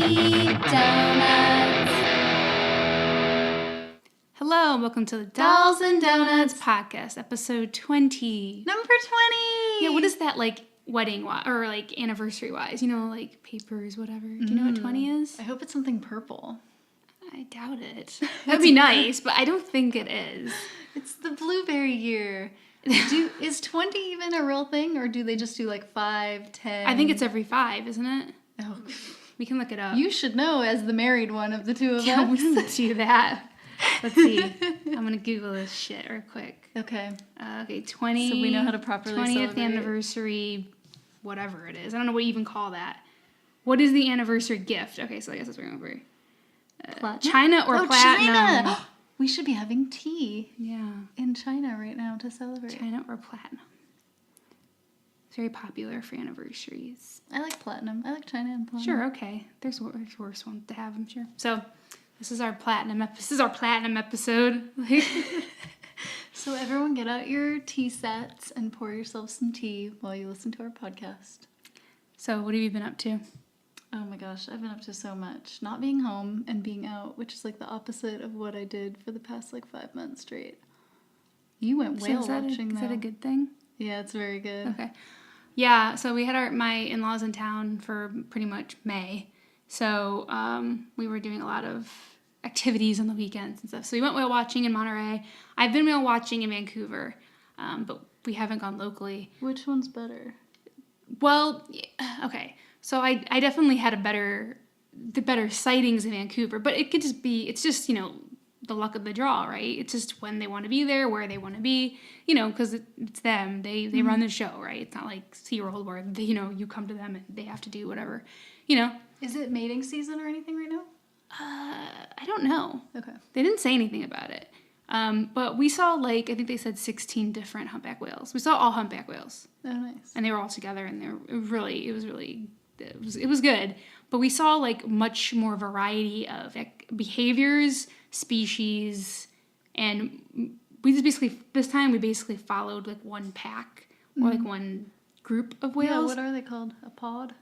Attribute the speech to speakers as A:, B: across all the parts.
A: Donuts. Hello, and welcome to the Dolls and Donuts podcast, episode 20.
B: Number 20!
A: Yeah, what is that like wedding-wise, or like anniversary-wise? You know, like papers, whatever. Do you know what 20 is?
B: I hope it's something purple.
A: I doubt it. That'd be nice, but I don't think it is.
B: It's the blueberry year. Is 20 even a real thing, or do they just do like 5, 10?
A: I think it's every 5, isn't it?
B: Oh.
A: We can look it up.
B: You should know as the married one of the two of
A: Yeah,
B: us.
A: we can do that. Let's see. I'm going to Google this shit real quick.
B: Okay.
A: Okay, 20.
B: So we know how to properly
A: 20th
B: celebrate.
A: Anniversary, whatever it is. I don't know what you even call that. What is the anniversary gift? Okay, so I guess that's what we're going for. China or platinum?
B: China! We should be having tea in China right now to celebrate.
A: China or platinum. It's very popular for anniversaries.
B: I like platinum. I like China and platinum.
A: Sure, okay. There's worse ones to have, I'm sure. So, this is our platinum episode.
B: So everyone get out your tea sets and pour yourself some tea while you listen to our podcast.
A: So, what have you been up to?
B: Oh my gosh, I've been up to so much. Not being home and being out, which is like the opposite of what I did for the past like 5 months straight. You went whale watching though.
A: Is that a good thing?
B: Yeah, it's very good.
A: Okay. Yeah, so we had my in-laws in town for pretty much May. So we were doing a lot of activities on the weekends and stuff. So we went whale watching in Monterey. I've been whale watching in Vancouver, but we haven't gone locally.
B: Which one's better?
A: Well, okay. So I definitely had the better sightings in Vancouver, but it could just be, it's just, the luck of the draw, right? It's just when they want to be there, where they want to be, because it's them. They run the show, right? It's not like SeaWorld where, you come to them and they have to do whatever,
B: Is it mating season or anything right now?
A: I don't know.
B: Okay.
A: They didn't say anything about it. But we saw I think they said 16 different humpback whales. We saw all humpback whales.
B: Oh, nice.
A: And they were all together and it was good. But we saw much more variety of behaviors, species, and this time we basically followed one pack or one group of whales.
B: Yeah, what are they called? A pod?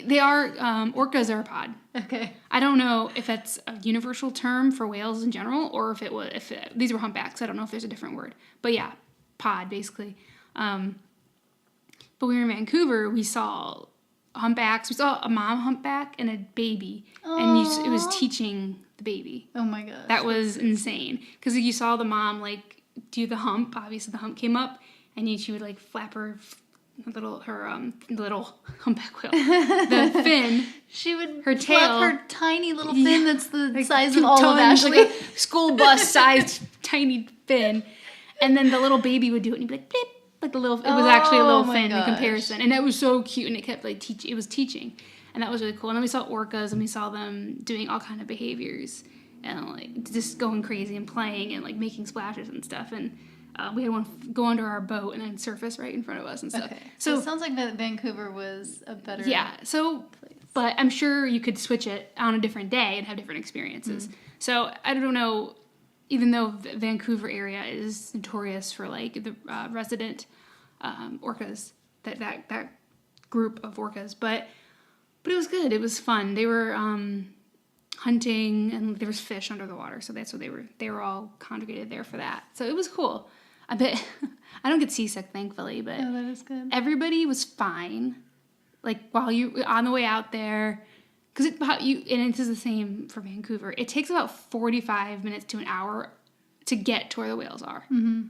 A: They are, orcas are a pod.
B: Okay.
A: I don't know if that's a universal term for whales in general or if these were humpbacks. I don't know if there's a different word. But yeah, pod basically. But we were in Vancouver, we saw humpbacks. We saw a mom humpback and a baby. Aww. And it was teaching the baby.
B: Oh my gosh.
A: That was insane. Because you saw the mom do the hump. Obviously the hump came up and she would flap her little humpback whale. The fin.
B: She would
A: her tail.
B: Flap her tiny little fin that's the size of all of Ashley.
A: Like a school bus sized tiny fin. And then the little baby would do it and he'd be like, blip. It was actually a little fin in comparison. And it was so cute and it kept it was teaching. And that was really cool. And then we saw orcas and we saw them doing all kind of behaviors and just going crazy and playing and making splashes and stuff. And we had one go under our boat and then surface right in front of us and stuff.
B: Okay. So it sounds like that Vancouver was a better place.
A: But I'm sure you could switch it on a different day and have different experiences. Mm-hmm. So I don't know, even though the Vancouver area is notorious for the resident orcas, that group of orcas, but it was good. It was fun. They were hunting and there was fish under the water, so that's what they were all congregated there for that. So it was cool. I bet I don't get seasick, thankfully, but
B: that is good.
A: Everybody was fine. While you on the way out there, because and this is the same for Vancouver. It takes about 45 minutes to an hour to get to where the whales are. Mm-hmm.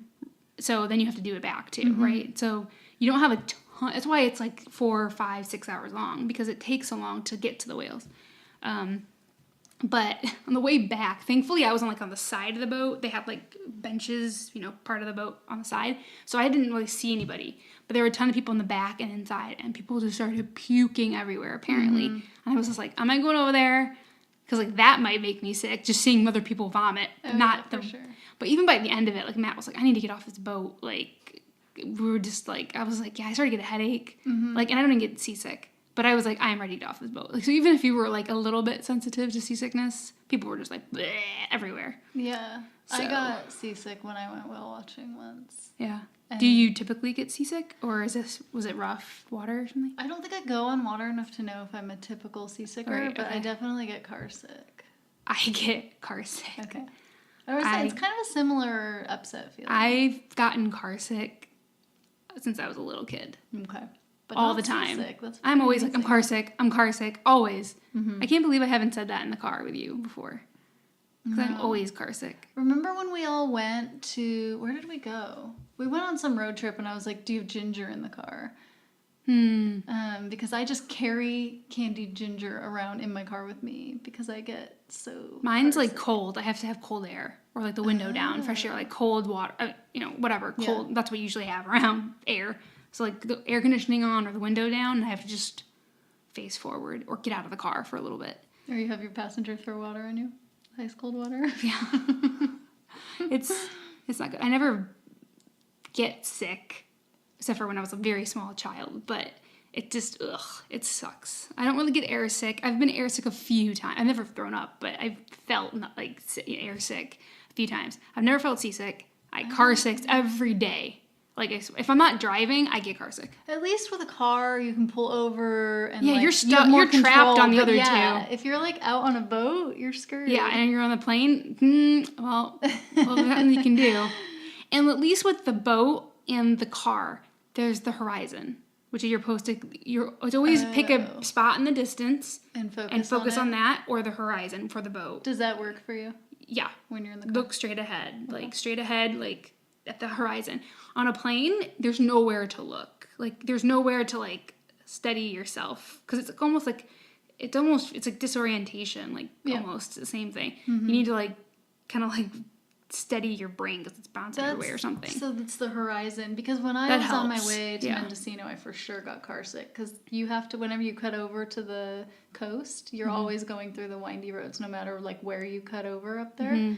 A: So then you have to do it back too, mm-hmm. right? So you don't have a ton. That's why it's 4, 5, 6 hours long, because it takes so long to get to the whales. But on the way back, thankfully I was on the side of the boat. They had benches, part of the boat on the side. So I didn't really see anybody. But there were a ton of people in the back and inside, and people just started puking everywhere apparently. Mm-hmm. And I was just am I going over there? Because that might make me sick, just seeing other people vomit.
B: For sure.
A: But even by the end of it, Matt was I need to get off this boat. We were just I was yeah, I started to get a headache. Mm-hmm. And I don't even get seasick. But I was I am ready to get off this boat. So even if you were a little bit sensitive to seasickness, people were just everywhere.
B: Yeah. So. I got seasick when I went whale watching once.
A: Yeah. Do you typically get seasick, or was it rough water or something?
B: I don't think I go on water enough to know if I'm a typical seasicker,
A: Right,
B: but
A: okay.
B: I definitely get car sick.
A: I get car sick.
B: Okay. I was saying, it's kind of a similar upset feeling.
A: I've gotten car sick since I was a little kid.
B: Okay. But
A: all
B: not
A: the time.
B: seasick. That's
A: I'm always
B: amazing.
A: like, I'm car sick, always. I can't believe I haven't said that in the car with you before. Because I'm always car sick.
B: Remember when we all went to, where did we go? We went on some road trip and I was like, do you have ginger in the car? Because I just carry candied ginger around in my car with me because I get so
A: Mine's
B: car
A: like
B: sick.
A: cold. I have to have cold air or like the window down, fresh air, like cold water, whatever, cold.
B: Yeah.
A: That's what you usually have around air. So like the air conditioning on or the window down, and I have to just face forward or get out of the car for a little bit.
B: Or you have your passenger throw water on you? Ice cold water?
A: Yeah. It's not good. I never get sick except for when I was a very small child, but it just, it sucks. I don't really get air sick. I've been air sick a few times. I've never thrown up, but I've felt like air sick a few times. I've never felt seasick. I car sick every day. Like, if I'm not driving, I get car sick.
B: At least with a car, you can pull over and
A: Yeah,
B: like,
A: you're
B: you
A: stuck.
B: have more
A: You're trapped
B: control,
A: on the
B: but
A: other
B: yeah,
A: two.
B: if you're like out on a boat, you're screwed.
A: Yeah, and you're on the plane. Well, there's nothing you can do. And at least with the boat and the car, there's the horizon, which you're supposed to. It's always pick a spot in the distance
B: and
A: focus
B: on
A: on
B: it.
A: that or the horizon for the boat.
B: Does that work for you
A: Yeah,
B: when you're in the car?
A: look straight ahead, like at the horizon. On a plane, there's nowhere to look. Like there's nowhere to like steady yourself because it's almost like it's like disorientation, like almost the same thing. You need to like kind of like steady your brain because it's bouncing your way or something.
B: So that's the horizon. Because when I
A: That
B: was on my
A: helps.
B: way to
A: Yeah.
B: Mendocino, I for sure got car sick because you have to, whenever you cut over to the coast, you're always going through the windy roads, no matter like where you cut over up there.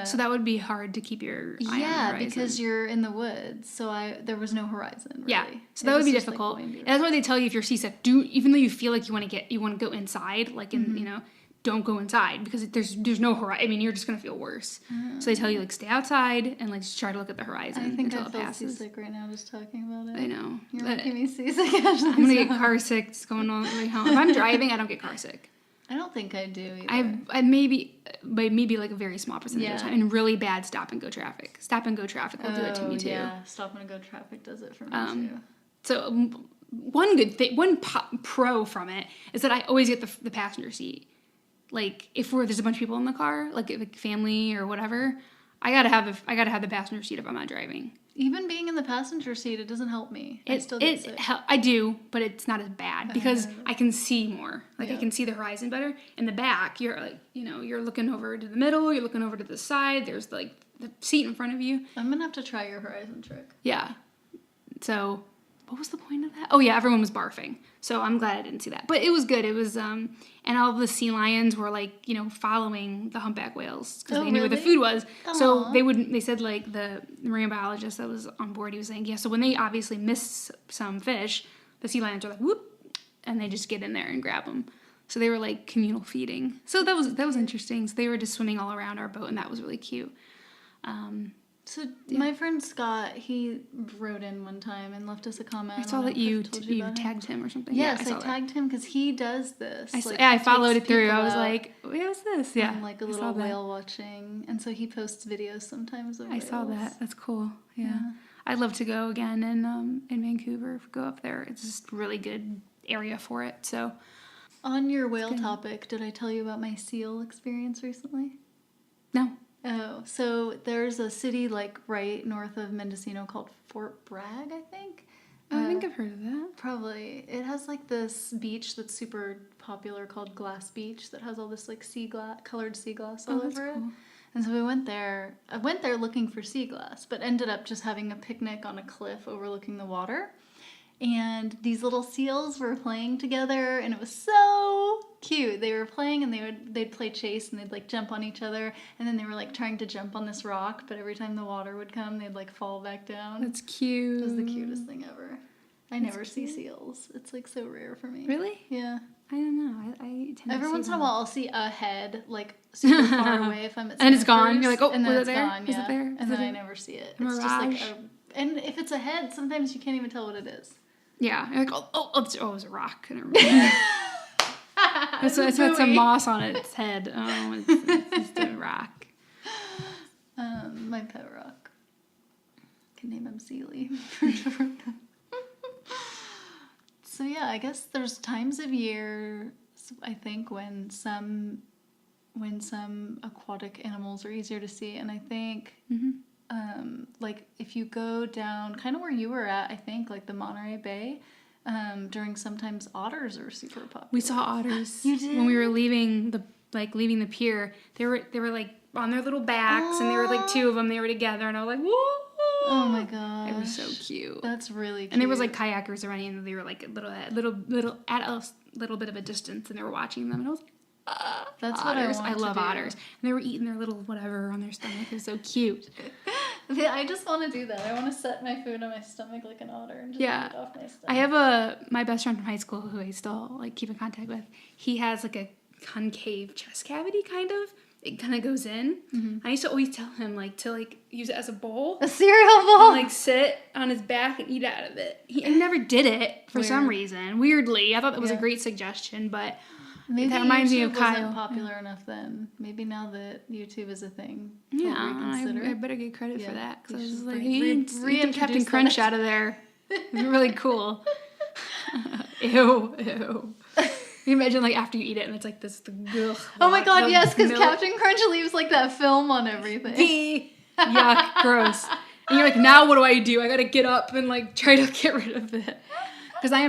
A: So that would be hard to keep your eye on the horizon.
B: Because you're in the woods, so there was no horizon. Really.
A: Yeah, so that would be difficult. And that's why they tell you if you're seasick, even though you feel like you want to go inside, like in don't go inside because there's no horizon. I mean, you're just gonna feel worse. So they tell you like stay outside and like just try to look at the horizon
B: I think
A: until
B: I
A: it
B: feel
A: passes.
B: seasick right now just talking about it.
A: I know.
B: You're
A: But
B: making me seasick. Ashley,
A: I'm gonna get car sick just going on the way home. If I'm driving, I don't get car sick.
B: I don't think I do either.
A: I maybe like a very small percentage of the
B: Yeah.
A: time, and really bad stop and go traffic. Stop and go traffic will do it to me too.
B: Yeah, stop and go traffic does it for me too.
A: So one good thing, one pro from it is that I always get the passenger seat. Like if there's a bunch of people in the car, like family or whatever, I gotta have the passenger seat if I'm not driving.
B: Even being in the passenger seat, it doesn't help me. I still get sick.
A: I do, but it's not as bad because I can see more. Like I can see the horizon better. In the back, you're like, you're looking over to the middle, you're looking over to the side. There's like the seat in front of you.
B: I'm gonna have to try your horizon trick.
A: Yeah. So, what was the point of that? Oh yeah, everyone was barfing. So I'm glad I didn't see that. But it was good. It was and all the sea lions were like, following the humpback whales because they knew where the food was.
B: Aww.
A: So they said like the marine biologist that was on board, he was saying, yeah, so when they obviously miss some fish, the sea lions are like whoop, and they just get in there and grab them. So they were like communal feeding. So that was interesting. So they were just swimming all around our boat and that was really cute.
B: So my friend Scott, he wrote in one time and left us a comment.
A: I saw that you
B: about
A: tagged him or something.
B: Yes,
A: yeah,
B: I tagged him because he does this.
A: I followed it through. I was like, what was this? Yeah.
B: And like a little whale watching. And so he posts videos sometimes of whales.
A: I saw that. That's cool. Yeah. I'd love to go again in Vancouver, go up there. It's just a really good area for it. So
B: on your whale topic, did I tell you about my seal experience recently?
A: No.
B: Oh, so there's a city like right north of Mendocino called Fort Bragg, I think.
A: I think I've heard of that.
B: Probably. It has like this beach that's super popular called Glass Beach that has all this like colored sea glass all over it. And so we went there. I went there looking for sea glass, but ended up just having a picnic on a cliff overlooking the water. And these little seals were playing together, and it was so cute. They were playing, and they'd play chase, and they'd like jump on each other, and then they were like trying to jump on this rock, but every time the water would come, they'd like fall back down.
A: That's cute.
B: It was the cutest thing ever. I never see seals. It's like so rare for me.
A: Really?
B: Yeah.
A: I don't know. I tend to
B: Every
A: see
B: once in a
A: them.
B: while, I'll see a head like super far away if I'm at
A: And it's gone.
B: Snickers,
A: You're like, oh,
B: and then
A: was it
B: it's
A: there?
B: gone,
A: Was
B: yeah.
A: it there?
B: And
A: Was
B: then
A: it
B: I
A: a
B: never see it. It's
A: mirage?
B: just like And if it's a head, sometimes you can't even tell what it is.
A: Yeah. You're like, it was a rock. It's got some moss on its head. Oh, it's just a rock.
B: My pet rock. Can name him Sealy. So yeah, I guess there's times of year, I think, when some aquatic animals are easier to see, and I think like if you go down kind of where you were at, I think like the Monterey Bay, during sometimes otters are super popular.
A: We saw otters.
B: You did?
A: When we were leaving the pier. They were like on their little backs, and there were like two of them. They were together, and I was like, whoa!
B: Oh my gosh,
A: it was so cute.
B: That's really cute.
A: And there was like kayakers around, and they were like a little bit of a distance, and they were watching them, and I was like,
B: that's
A: otters.
B: what I want
A: love
B: to do.
A: otters, and they were eating their little whatever on their stomach. It was so cute.
B: I just want to do that. I want to set my food on my stomach like an otter and just eat it off my stomach.
A: I have my best friend from high school who I still like keep in contact with. He has like a concave chest cavity kind of. It kind of goes in. Mm-hmm. I used to always tell him like to like use it as a bowl.
B: A cereal bowl?
A: And, like sit on his back and eat out of it. He never did it for some reason. Weirdly. I thought that was a great suggestion, but
B: maybe
A: that reminds me of Kyle.
B: Wasn't popular enough then. Maybe now that YouTube is a thing.
A: Yeah, I better get credit for that. Because I was like, he
B: Captain
A: Crunch out of there. It was really cool. Ew. Can you imagine, like, after you eat it, and it's like this,
B: oh my god, yes, because Captain Crunch leaves, like, that film on everything.
A: Yuck, gross. And you're like, now what do? I gotta get up and, like, try to get rid of it. Because I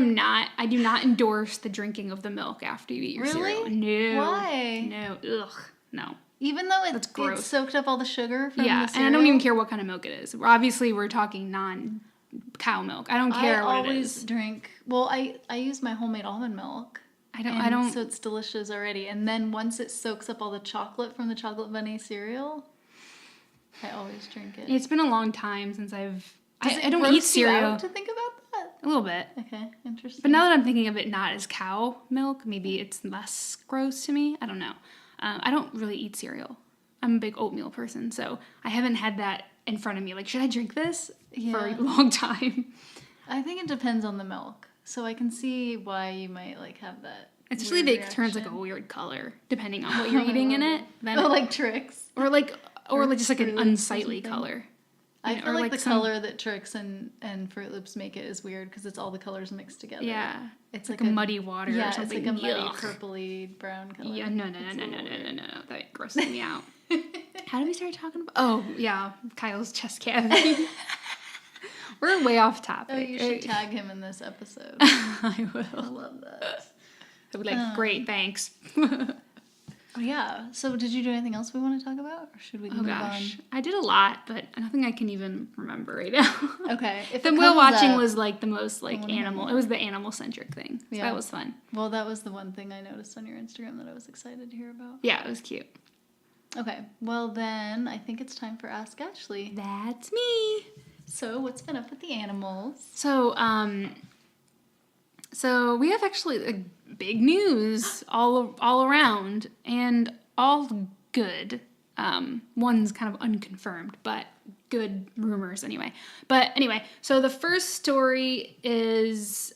A: do not endorse the drinking of the milk after you eat your cereal. No.
B: Why?
A: No. Ugh. No.
B: Even though it soaked up all the sugar from the cereal?
A: And I don't even care what kind of milk it is. Obviously, we're talking non-cow milk. I don't care what it is. I always
B: drink, well, I use my homemade almond milk.
A: I don't.
B: So it's delicious already. And then once it soaks up all the chocolate from the chocolate bunny cereal, I always drink it.
A: It's been a long time since I don't eat cereal.
B: You out to think about that?
A: A little bit.
B: Okay, interesting.
A: But now that I'm thinking of it not as cow milk, maybe it's less gross to me. I don't know. I don't really eat cereal. I'm a big oatmeal person, so I haven't had that in front of me. Like, should I drink this for a long time?
B: I think it depends on the milk. So I can see why you might like have that.
A: Especially if it turns like a weird color, depending on what you're eating in it. Then
B: like Trix.
A: Or just like an unsightly color.
B: I feel like the color that Trix and Fruit Loops make it is weird because it's all the colors mixed together.
A: Yeah. It's like a muddy water or something.
B: It's like a muddy purpley brown color.
A: Yeah, no. That grosses me out. How did we start talking about? Oh, yeah. Kyle's chest cavity. We're way off topic.
B: Oh, you should tag him in this episode.
A: I will.
B: I love that.
A: I'll be like, great, thanks.
B: Yeah. So did you do anything else we want to talk about? Or should we move on?
A: I did a lot, but nothing I can even remember right now.
B: Okay.
A: The whale watching was like the most like animal. It was the animal-centric thing. So that was fun.
B: Well, that was the one thing I noticed on your Instagram that I was excited to hear about.
A: Yeah, it was cute.
B: Okay. Well, then I think it's time for Ask Ashley.
A: That's me.
B: So, what's been up with the animals?
A: So we have actually like, big news all around, and all good. One's kind of unconfirmed, but good rumors anyway. But anyway, so the first story is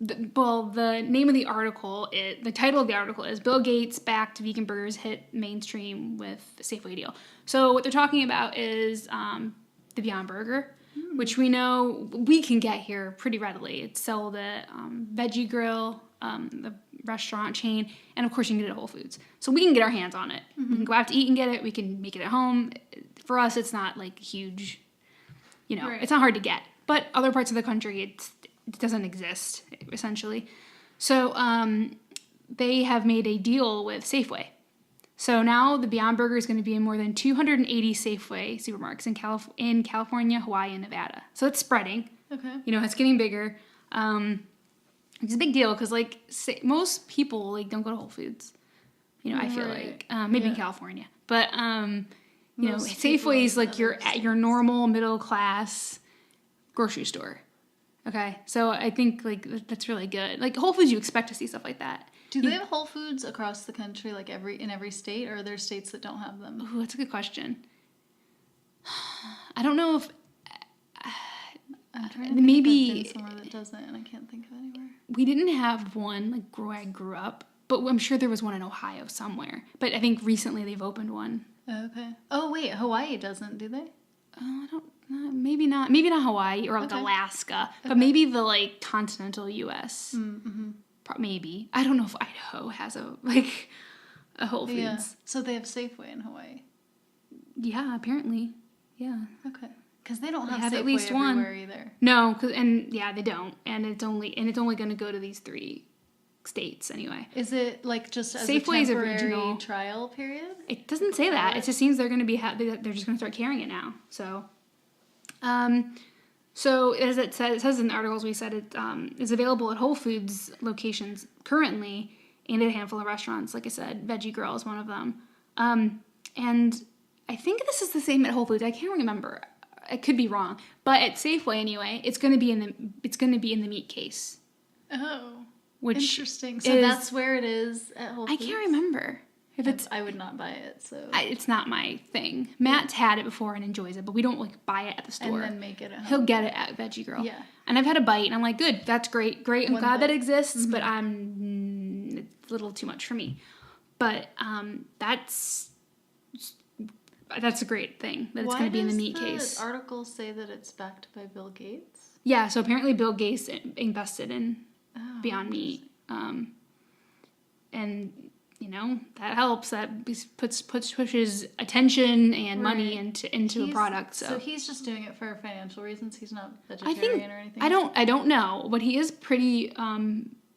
A: the name of the article, the title of the article is Bill Gates backed vegan burgers hit mainstream with Safeway deal. So what they're talking about is the Beyond Burger, which we know we can get here pretty readily. It's sold at Veggie Grill, the restaurant chain, and of course you can get it at Whole Foods. So we can get our hands on it. Mm-hmm. We can go out to eat and get it. We can make it at home. For us, it's not like huge, It's not hard to get. But other parts of the country, it doesn't exist, essentially. So they have made a deal with Safeway. So now the Beyond Burger is going to be in more than 280 Safeway supermarkets in California, Hawaii, and Nevada. So it's spreading.
B: Okay.
A: It's getting bigger. It's a big deal because most people don't go to Whole Foods. I feel like maybe in California, but Safeway is like your normal middle class grocery store. Okay, so I think that's really good. Like Whole Foods, you expect to see stuff like that.
B: Do they have Whole Foods across the country, in every state, or are there states that don't have them?
A: Ooh, that's a good question. I don't know if
B: I'm trying to think
A: maybe
B: if I've been somewhere that doesn't, and I can't think of anywhere.
A: we didn't have one like where I grew up, but I'm sure there was one in Ohio somewhere. But I think recently they've opened one.
B: Okay. Oh wait, Hawaii doesn't, do they?
A: I don't. Maybe not. Maybe not Hawaii or like
B: Okay.
A: Alaska, but maybe the like continental U.S.
B: Mm-hmm.
A: Maybe. I don't know if Idaho has a Whole Foods.
B: Yeah. So they have Safeway in Hawaii.
A: Yeah, apparently. Yeah.
B: Okay. Because they don't
A: They
B: have
A: have
B: Safeway
A: at least one.
B: everywhere either.
A: No, they don't, and it's only going to go to these 3 states anyway.
B: Is it like just as
A: Safeway's
B: a temporary
A: original
B: trial period?
A: It doesn't say that. It just seems they're going to be they're just going to start carrying it now. So, so as it says in the articles, we said it is available at Whole Foods locations currently, and at a handful of restaurants. Like I said, Veggie Grill is one of them, and I think this is the same at Whole Foods. I can't remember. I could be wrong, but at Safeway anyway, it's going to be in the meat case.
B: Oh,
A: which
B: interesting. So that's where it is at Whole Foods?
A: I can't remember. If it's,
B: I would not buy it, so...
A: it's not my thing. Matt's had it before and enjoys it, but we don't like buy it at the store.
B: And then make it at home.
A: He'll get it at Veggie Grill.
B: Yeah.
A: And I've had a bite, and I'm like, good, that's great. I'm glad that exists, but it's a little too much for me. But that's a great thing, that it's going to be in the meat case. Why does
B: the article say that it's backed by Bill Gates?
A: Yeah, so apparently Bill Gates invested in Beyond Meat. And... that helps. That pushes attention and money into a product. So
B: he's just doing it for financial reasons. He's not vegetarian or anything.
A: I don't know, but he is pretty.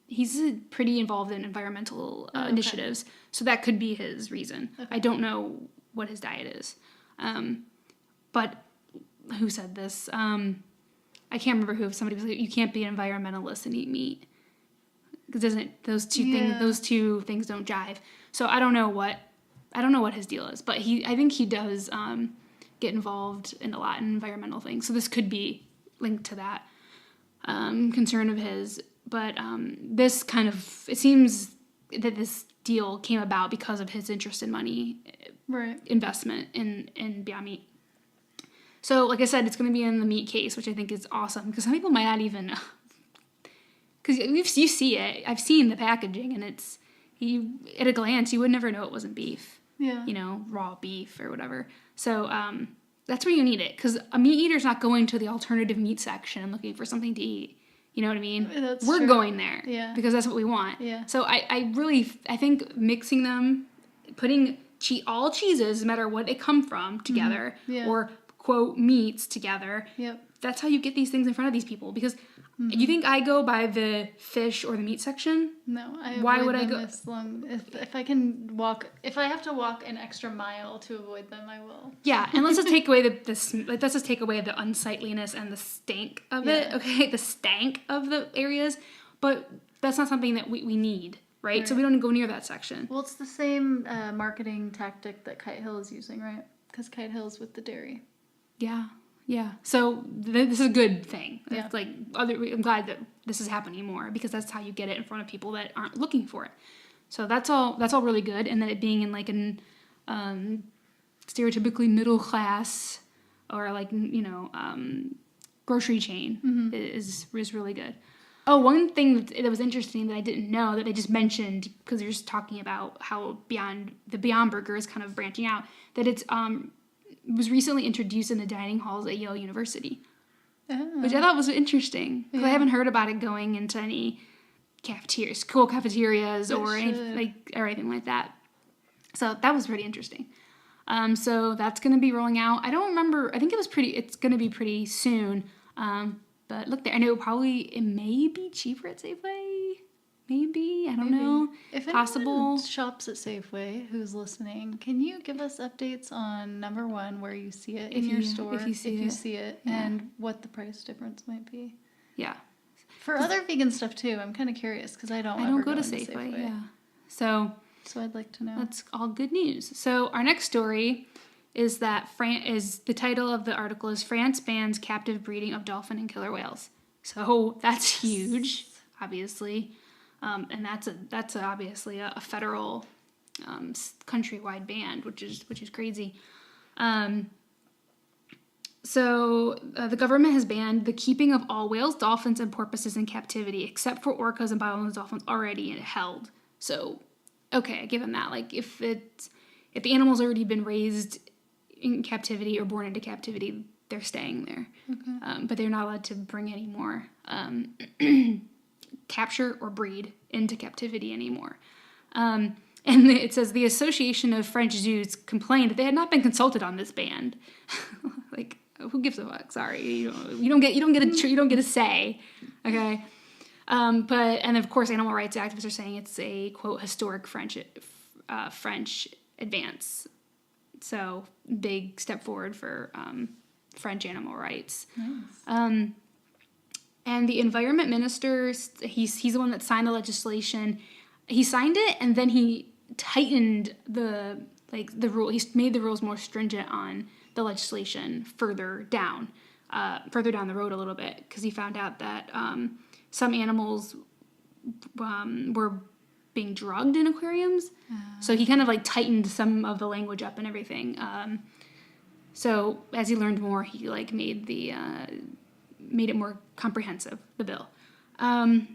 A: He's pretty involved in environmental initiatives. So that could be his reason. Okay. I don't know what his diet is, but who said this? I can't remember who. Somebody was like, you can't be an environmentalist and eat meat. Because those two things don't jive. So I don't know what his deal is, but I think he does get involved in a lot in environmental things. So this could be linked to that concern of his. But this it seems that this deal came about because of his interest in money investment in Beyond Meat. So like I said, it's going to be in the meat case, which I think is awesome because some people might not even. Because you see it. I've seen the packaging, and at a glance, you would never know it wasn't beef.
B: Yeah.
A: Raw beef or whatever. So that's where you need it. Because a meat eater's not going to the alternative meat section and looking for something to eat. You know what I mean? We're going there. Yeah. Because that's what we want.
B: Yeah.
A: So I think mixing them, putting all cheeses, no matter what they come from, together, or, quote, meats together, that's how you get these things in front of these people. Because... You think I go by the fish or the meat section?
B: No,
A: Why would I go?
B: This long. If I can walk, if I have to walk an extra mile to avoid them, I will.
A: Yeah, and let's just take away let's just take away the unsightliness and the stank of it. Okay, the stank of the areas, but that's not something that we need, right? So we don't go near that section.
B: Well, it's the same marketing tactic that Kite Hill is using, right? Because Kite Hill's with the dairy.
A: Yeah. Yeah, so this is a good thing.
B: Yeah.
A: It's I'm glad that this is happening more because that's how you get it in front of people that aren't looking for it. So that's all really good. And then it being in like an stereotypically middle class or grocery chain is really good. Oh, one thing that was interesting that I didn't know that they just mentioned because they're just talking about how the Beyond Burger is kind of branching out, that it's was recently introduced in the dining halls at Yale University, which I thought was interesting because I haven't heard about it going into any school cafeterias or anything like that. So that was pretty interesting. So that's going to be rolling out. I don't remember. I think it's going to be pretty soon. But look there. I know it may be cheaper at Safeway. Maybe. I don't know.
B: If
A: possible.
B: Anyone shops at Safeway who's listening, can you give us updates on number one, where you see it in your store, if you see it, and what the price difference might be?
A: Yeah.
B: For other vegan stuff too, I'm kind of curious because I don't go to Safeway.
A: Yeah. So
B: I'd like to know.
A: That's all good news. So our next story is that the title of the article is France bans captive breeding of dolphin and killer whales. So that's huge, obviously. And that's obviously a federal countrywide ban, which is crazy. So the government has banned the keeping of all whales, dolphins, and porpoises in captivity, except for orcas and bottlenose dolphins already held. So, okay, I give them that. Like, if the animal's already been raised in captivity or born into captivity, they're staying there. Okay. But they're not allowed to bring any more capture or breed into captivity anymore. And it says the Association of French Zoos complained that they had not been consulted on this ban. Like, who gives a fuck? Sorry, you don't get a say. Okay. And of course, animal rights activists are saying it's a quote historic French advance. So big step forward for French animal rights. Nice. And the environment minister, he's the one that signed the legislation. He signed it, and then he tightened the rule. He made the rules more stringent on the legislation further down the road a little bit, because he found out that some animals were being drugged in aquariums. So he kind of like tightened some of the language up and everything. So as he learned more, he like made it more comprehensive, the bill. And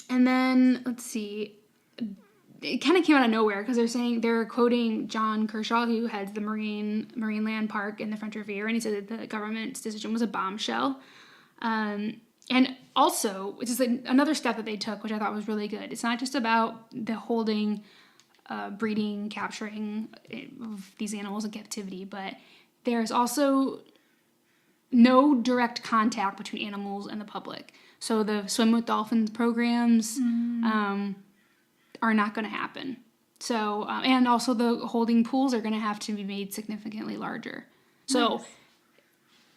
A: then let's see, it kind of came out of nowhere, because they're quoting John Kershaw, who heads the Marine Land Park in the French Riviera, and he said that the government's decision was a bombshell. And also, which is another step that they took, which I thought was really good. It's not just about the holding, breeding, capturing of these animals in captivity, but there's also no direct contact between animals and the public. So the Swim with Dolphins programs are not going to happen. So, and also the holding pools are going to have to be made significantly larger. So nice.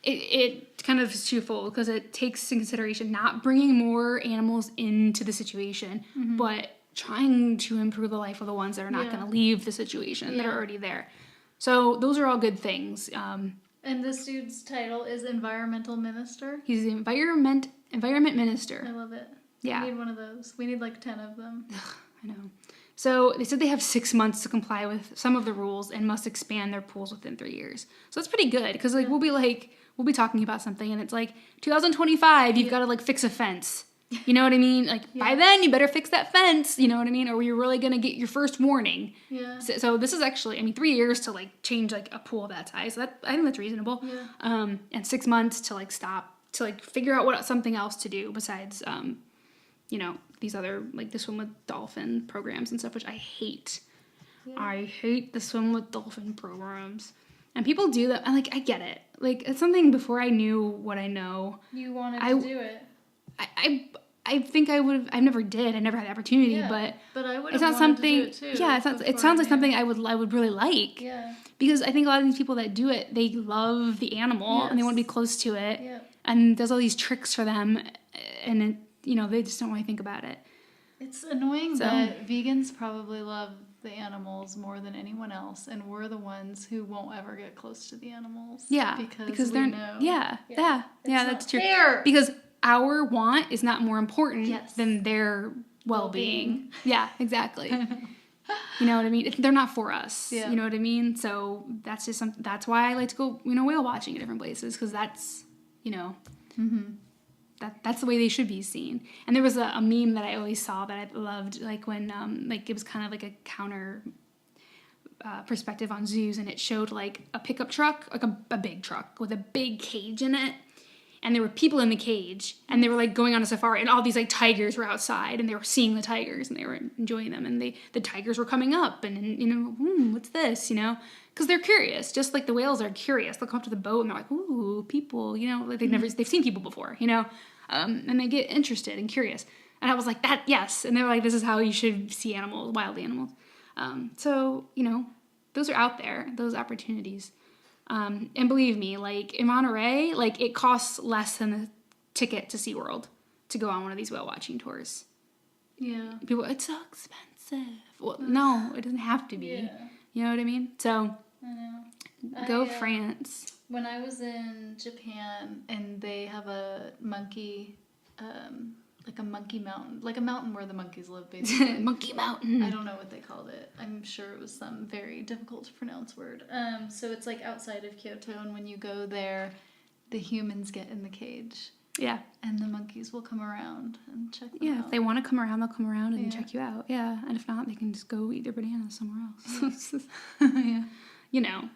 A: It kind of is twofold, because it takes into consideration not bringing more animals into the situation, but trying to improve the life of the ones that are not going to leave the situation, that are already there. So those are all good things.
B: And this dude's title is environmental minister?
A: He's the environment minister.
B: I love it.
A: Yeah.
B: We need one of those. We need like 10 of them.
A: I know. So they said they have 6 months to comply with some of the rules and must expand their pools within 3 years. So that's pretty good, because we'll be talking about something, and it's like 2025, you've got to like fix a fence. You know what I mean? Like by then you better fix that fence. You know what I mean? Or you're really gonna get your first warning. Yeah. So this is actually, 3 years to like change like a pool of that size. So I think that's reasonable. Yeah. And 6 months to like stop, to like figure out something else to do besides these other like the Swim with Dolphin programs and stuff, which I hate. Yeah. I hate the Swim with Dolphin programs. And people do that. And I get it. Like, it's something before I knew what I know.
B: You wanted to do it.
A: I think I would have. I never did. I never had the opportunity. But
B: I would.
A: It's not something. To do it too, yeah, it sounds like something I would really like. Yeah. Because I think a lot of these people that do it, they love the animal and they want to be close to it. Yeah. And there's all these tricks for them, and they just don't really think about it.
B: It's annoying that vegans probably love the animals more than anyone else, and we're the ones who won't ever get close to the animals. Yeah, because
A: they're
B: know.
A: Yeah, that's true.
B: Fair.
A: Because our want is not more important than their well-being. Yeah, exactly. You know what I mean? They're not for us. Yeah. You know what I mean? So that's just that's why I like to go, whale watching at different places, because that's, that's the way they should be seen. And there was a meme that I always saw that I loved, like when it was kind of like a counter perspective on zoos, and it showed like a pickup truck, like a big truck with a big cage in it. And there were people in the cage, and they were like going on a safari, and all these like tigers were outside, and they were seeing the tigers, and they were enjoying them, and the tigers were coming up, and what's this, because they're curious, just like the whales are curious. They'll come up to the boat, and they're like, ooh, people, like they've seen people before, and they get interested and curious. And I was like, that, yes, and they were like, this is how you should see animals, wild animals. So those are out there, those opportunities. And believe me, like in Monterey, like it costs less than the ticket to SeaWorld to go on one of these whale watching tours. Yeah. People, it's so expensive. Well, no, it doesn't have to be. Yeah. You know what I mean? So, I know. Go France.
B: When I was in Japan, and they have a monkey, like a monkey mountain, like a mountain where the monkeys live, basically.
A: Monkey Mountain.
B: I don't know what they called it. I'm sure it was some very difficult to pronounce word. So it's like outside of Kyoto, and when you go there, the humans get in the cage.
A: Yeah.
B: And the monkeys will come around and check them out.
A: Yeah, if they want to come around, they'll come around and check you out. Yeah, and if not, they can just go eat their bananas somewhere else.
B: Yeah.
A: You know.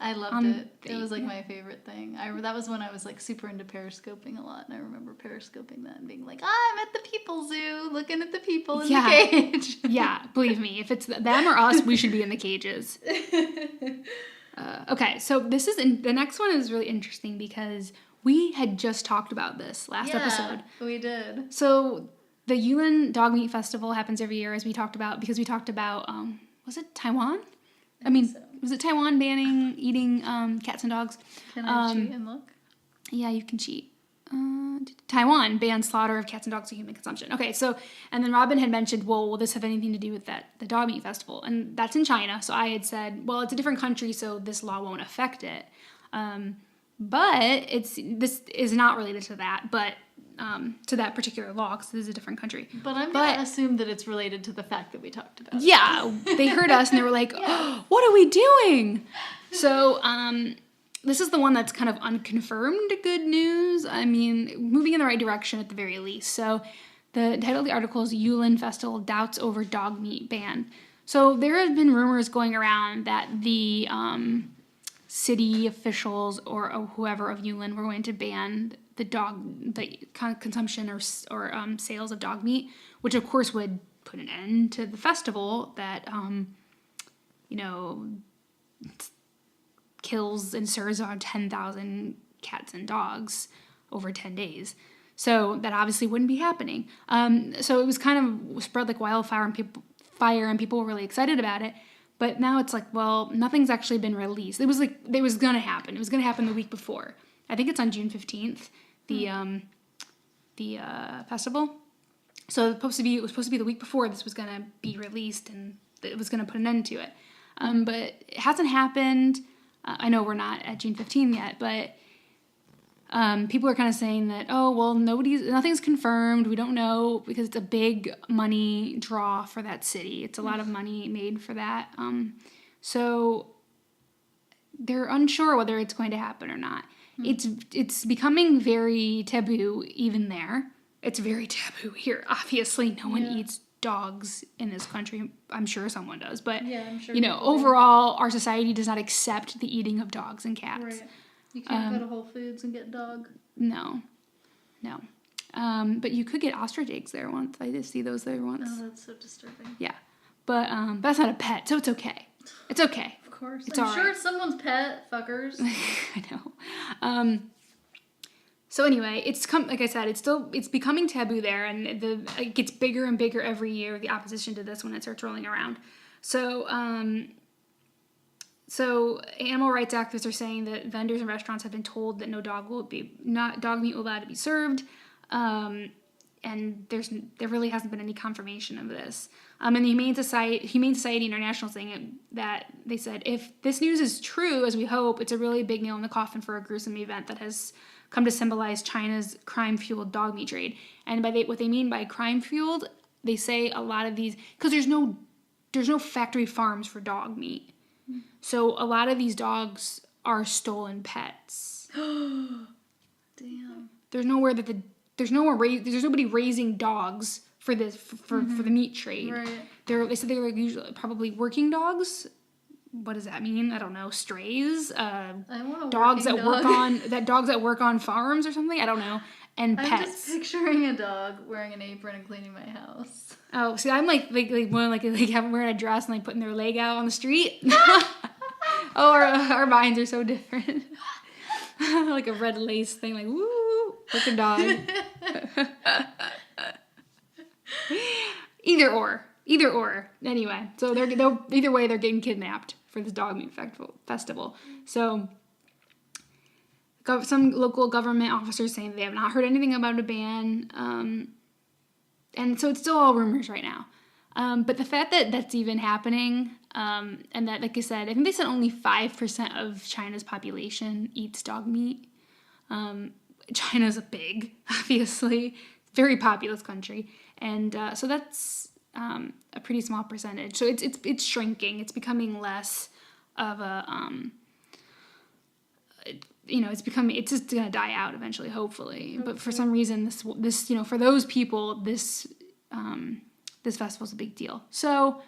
B: I loved it. It was like my favorite thing. That was when I was like super into periscoping a lot, and I remember periscoping that and being like, I'm at the people zoo, looking at the people in the cage.
A: Yeah, believe me, if it's them or us, we should be in the cages. Okay, so the next one is really interesting because we had just talked about this last episode.
B: We did.
A: So the Yulin Dog Meat Festival happens every year, as we talked about, because we talked about, was it Taiwan? Was it Taiwan banning eating cats and dogs?
B: Can I cheat and look?
A: Yeah, you can cheat. Taiwan bans slaughter of cats and dogs for human consumption. Okay, so, and then Robin had mentioned, well, will this have anything to do with the dog meat festival? And that's in China, so I had said, well, it's a different country, so this law won't affect it. But this is not related to that, but to that particular law, because this is a different country.
B: But I'm going to assume that it's related to the fact that we talked about.
A: Yeah, they heard us and they were like, oh, what are we doing? So this is the one that's kind of unconfirmed good news. I mean, moving in the right direction at the very least. So the title of the article is Yulin Festival Doubts Over Dog Meat Ban. So there have been rumors going around that the city officials or whoever of Yulin were going to ban the consumption or sales of dog meat, which of course would put an end to the festival that kills and serves around 10,000 cats and dogs over 10 days. So that obviously wouldn't be happening. So it was kind of spread like wildfire, and people were really excited about it. But now it's like, well, nothing's actually been released. It was going to happen. It was going to happen the week before. I think it's on June 15th, the festival. So it was supposed to be the week before this was going to be released, and it was going to put an end to it. But it hasn't happened. I know we're not at June 15th yet, but people are kind of saying that, oh, well, nothing's confirmed. We don't know, because it's a big money draw for that city. It's a lot of money made for that. So they're unsure whether it's going to happen or not. It's becoming very taboo even there. It's very taboo here. Obviously, no one eats dogs in this country. I'm sure someone does, but I'm sure overall, our society does not accept the eating of dogs and cats.
B: Right. You can't go to Whole Foods and get dog.
A: No. But you could get ostrich eggs there once. I did see those there once.
B: Oh, that's so disturbing.
A: Yeah, but that's not a pet, so it's okay. It's okay.
B: Of course,
A: I'm
B: sure it's someone's pet, fuckers.
A: I know. So anyway, like I said, it's becoming taboo there, and it gets bigger and bigger every year, the opposition to this when it starts rolling around. So animal rights activists are saying that vendors and restaurants have been told that no dog meat will be allowed to be served, and there really hasn't been any confirmation of this. And the Humane Society International saying that they said, if this news is true, as we hope, it's a really big nail in the coffin for a gruesome event that has come to symbolize China's crime-fueled dog meat trade. And what they mean by crime-fueled, they say a lot of these, because there's no factory farms for dog meat. So a lot of these dogs are stolen pets.
B: Damn.
A: There's nobody raising dogs for this for the meat trade.
B: Right.
A: They said they were usually probably working dogs. What does that mean? I don't know. Strays.
B: I want a
A: dogs that
B: dog.
A: dogs that work on farms or something. I don't know. And pets.
B: I'm just picturing a dog wearing an apron and cleaning my house.
A: Oh, see, I'm like wearing a dress and like putting their leg out on the street. Oh, our minds are so different. Like a red lace thing, like woo, working dog. Either or. Anyway, so they'll either way they're getting kidnapped for this dog meat festival. So some local government officers saying they have not heard anything about a ban, and so it's still all rumors right now. But the fact that that's even happening, and that, like I said, I think they said only 5% of China's population eats dog meat. China's big, obviously. very populous country, and so that's a pretty small percentage. So it's shrinking. It's becoming less of a it's just gonna die out eventually, hopefully. But for some reason, this for those people, this festival's a big deal. So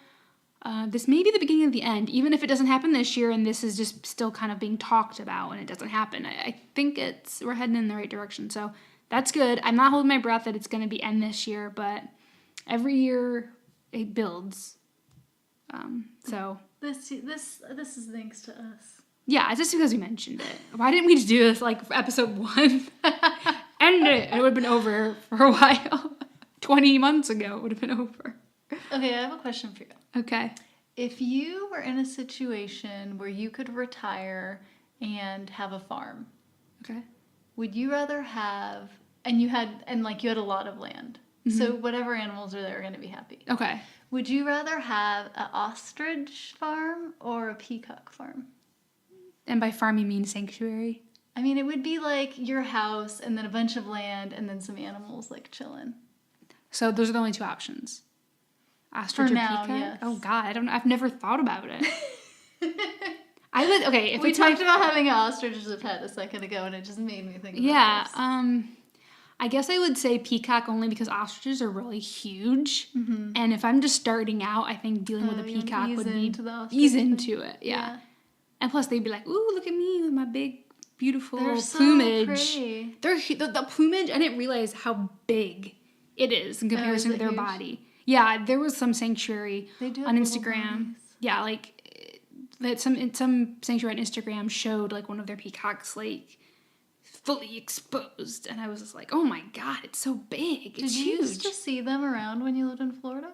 A: this may be the beginning of the end, even if it doesn't happen this year, and this is just still kind of being talked about, and it doesn't happen. I think we're heading in the right direction, so that's good. I'm not holding my breath that it's gonna be end this year, but every year it builds. So
B: this is thanks to us.
A: Yeah, it's just because we mentioned it. Why didn't we just do this like for episode 1? End it. It would have been over for a while. 20 months ago, it would have been over.
B: Okay, I have a question for you.
A: Okay.
B: If you were in a situation where you could retire and have a farm,
A: Okay.
B: would you rather have, and you had a lot of land, so whatever animals are there are going to be happy.
A: Okay.
B: Would you rather have an ostrich farm or a peacock farm?
A: And by farm, you mean sanctuary?
B: I mean, it would be like your house and then a bunch of land and then some animals like chilling.
A: So those are the only 2 options. Ostrich or
B: now,
A: peacock?
B: yes.
A: Oh God, I don't know. I've never thought about it. I would. Okay, if
B: We
A: it's
B: talked about having an ostrich as a pet a second ago, and it just made me think.
A: Yeah.
B: About this.
A: I guess I would say peacock only because ostriches are really huge, and if I'm just starting out, I think dealing with a peacock would be ease into it. Yeah. And plus, they'd be like, "Ooh, look at me with my big, beautiful plumage."
B: So pretty.
A: The plumage. I didn't realize how big it is in comparison to their
B: huge?
A: body. Yeah, there was some sanctuary
B: They do
A: on
B: have little
A: Instagram.
B: bodies.
A: Yeah, like that. Some sanctuary on Instagram showed like one of their peacocks like fully exposed, and I was just like, "Oh my God, it's so big! It's
B: Did you
A: huge."
B: used to see them around when you lived in Florida?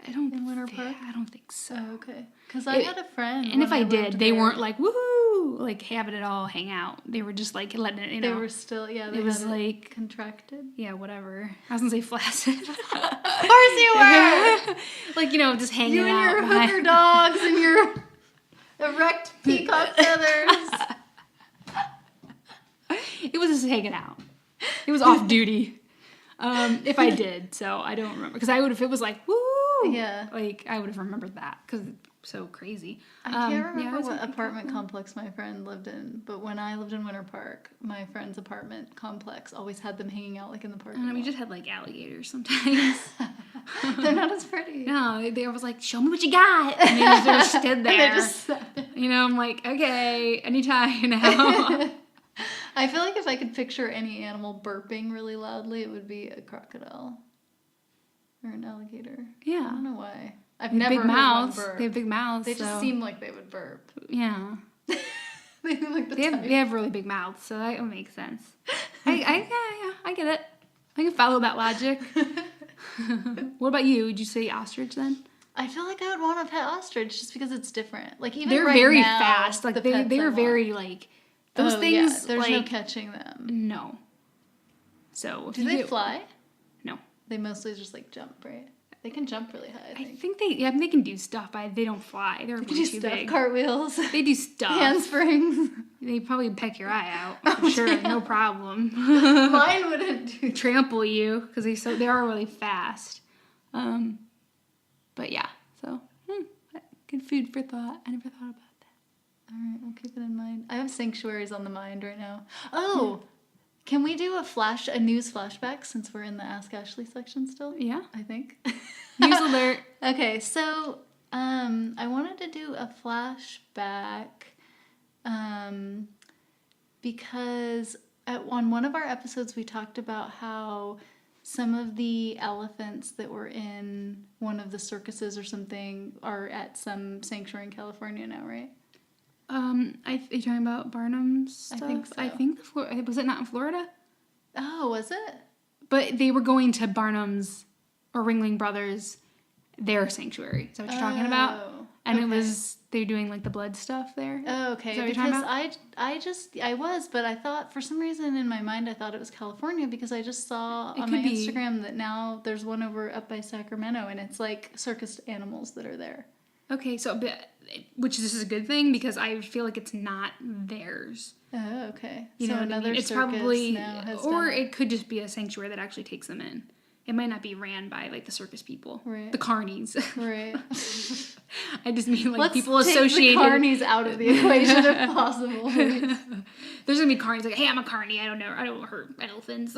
B: In Winter Park?
A: I don't think so.
B: Oh, okay. Because I had a friend.
A: And if I
B: lived
A: did, they
B: there.
A: weren't like woohoo, like having it all hang out. They were just like letting it,
B: They were still, yeah. They
A: it was
B: had
A: like
B: contracted.
A: yeah, whatever. I was gonna say flaccid.
B: Of course you were.
A: Like just hanging
B: You and
A: out.
B: your
A: behind-
B: hooker dogs and your erect peacock feathers.
A: It was just hanging out. It was off duty. If I did, so I don't remember because I would if it was like woo.
B: Yeah.
A: Like I would have remembered that because it's so crazy.
B: I can't remember
A: it was
B: what
A: a
B: apartment complex my friend lived in, but when I lived in Winter Park, my friend's apartment complex always had them hanging out like in the parking lot.
A: we just had like alligators sometimes.
B: They're not as pretty.
A: No, they was like, show me what you got. And they just stood there.
B: And they just sat there.
A: I'm like, okay, anytime now.
B: I feel like if I could picture any animal burping really loudly, it would be a crocodile or an alligator. I
A: Yeah.
B: don't know why. I've
A: They have
B: never
A: big
B: heard
A: mouths.
B: one burp.
A: They have big mouths.
B: They just
A: so-
B: seem like they would burp.
A: Yeah.
B: They seem like the
A: They
B: type.
A: have really big mouths, so that would make sense. I get it. I can follow that logic. What about you? Would you say ostrich then?
B: I feel like I would want a pet ostrich just because it's different. Like even
A: They're
B: right
A: very
B: now,
A: fast. Like
B: the
A: they
B: pets I
A: are
B: want.
A: very like those
B: Oh,
A: things.
B: Yeah. There's no
A: like
B: catching them.
A: no. So if
B: Do
A: you
B: they
A: get-
B: fly?
A: No.
B: They mostly just like jump, right? They can jump really high.
A: I think they can do stuff, but they don't fly. They're
B: They
A: way
B: do
A: too
B: stuff,
A: big.
B: cartwheels,
A: They do stuff.
B: handsprings.
A: They probably peck your eye out. For sure,
B: damn.
A: no problem.
B: Mine wouldn't do.
A: Trample you because they are really fast. But yeah, so good food for thought. I never thought about that.
B: All right, we'll keep it in mind. I have sanctuaries on the mind right now. Oh, can we do a news flashback since we're in the Ask Ashley section still?
A: Yeah.
B: I think.
A: News alert.
B: Okay, so I wanted to do a flashback because on one of our episodes we talked about how some of the elephants that were in one of the circuses or something are at some sanctuary in California now, right?
A: Are you talking about Barnum's stuff?
B: I think so.
A: I think was it not in Florida?
B: Oh, was it?
A: But they were going to Barnum's or Ringling Brothers, their sanctuary. Is that what you're talking about?
B: Oh,
A: And
B: okay.
A: they're doing like the blood stuff there.
B: Oh, okay.
A: Is that what you're talking
B: Because I was, but I thought for some reason in my mind I thought it was California because I just saw
A: It
B: on my
A: could be.
B: Instagram that now there's one over up by Sacramento and it's like circus animals that are there.
A: Okay, so which this is a good thing because I feel like it's not theirs.
B: Oh, okay.
A: You
B: so
A: know what I
B: another
A: mean? It's
B: circus
A: probably,
B: now has
A: or
B: done
A: it could just be a sanctuary that actually takes them in. It might not be ran by like the circus people,
B: Right.
A: the carnies.
B: Right.
A: I just mean like
B: Let's
A: people
B: take
A: associated.
B: the carnies out of the equation if possible.
A: There's gonna be carnies like, hey, I'm a carny. I don't hurt elephants.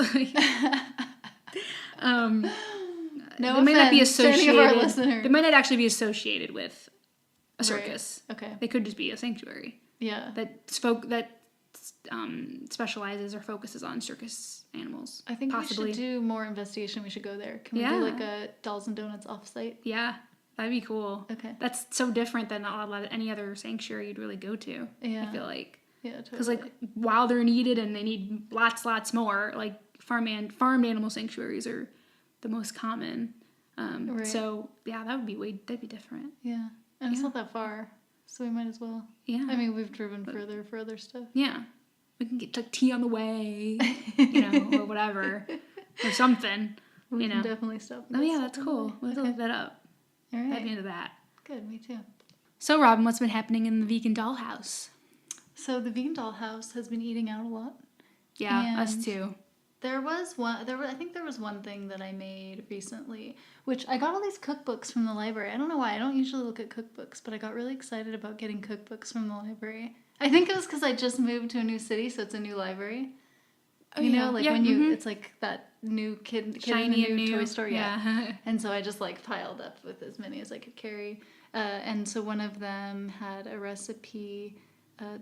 B: No
A: they might not be
B: offense to any of our
A: associated.
B: listeners.
A: They might not actually be associated with a circus.
B: Right. Okay.
A: They could just be a sanctuary
B: Yeah.
A: that specializes or focuses on circus animals.
B: I think
A: possibly.
B: we should do more investigation. We should go there. Can we do like a Dolls and Donuts offsite?
A: Yeah, that'd be cool.
B: Okay.
A: That's so different than a lot of any other sanctuary you'd really go to.
B: Yeah.
A: I feel like.
B: Yeah, totally.
A: Because like while they're needed and they need lots more, like farmed animal sanctuaries are the most common.
B: Right.
A: So yeah, that'd be different.
B: Yeah, and it's not that far, so we might as well.
A: Yeah.
B: I mean, we've driven further for other stuff.
A: Yeah. We can get like tea on the way, you know, or whatever, or something.
B: We
A: you
B: can
A: know.
B: definitely stop.
A: Oh yeah, that's cool. We'll have to
B: Okay.
A: look that up.
B: All
A: I'd be
B: right.
A: into that.
B: Good, me too.
A: So Robin, what's been happening in the vegan dollhouse?
B: So the vegan dollhouse has been eating out a lot.
A: Yeah, us
B: And
A: too.
B: I think there was one thing that I made recently, which I got all these cookbooks from the library. I don't know why. I don't usually look at cookbooks, but I got really excited about getting cookbooks from the library. I think it was because I just moved to a new city, so it's a new library.
A: Oh,
B: You
A: yeah.
B: know, like
A: Yeah,
B: when you,
A: mhm.
B: it's like that new kid in
A: Shiny
B: the
A: and
B: new
A: new.
B: toy store. Yeah.
A: Yeah.
B: And so I just like piled up with as many as I could carry. And so one of them had a recipe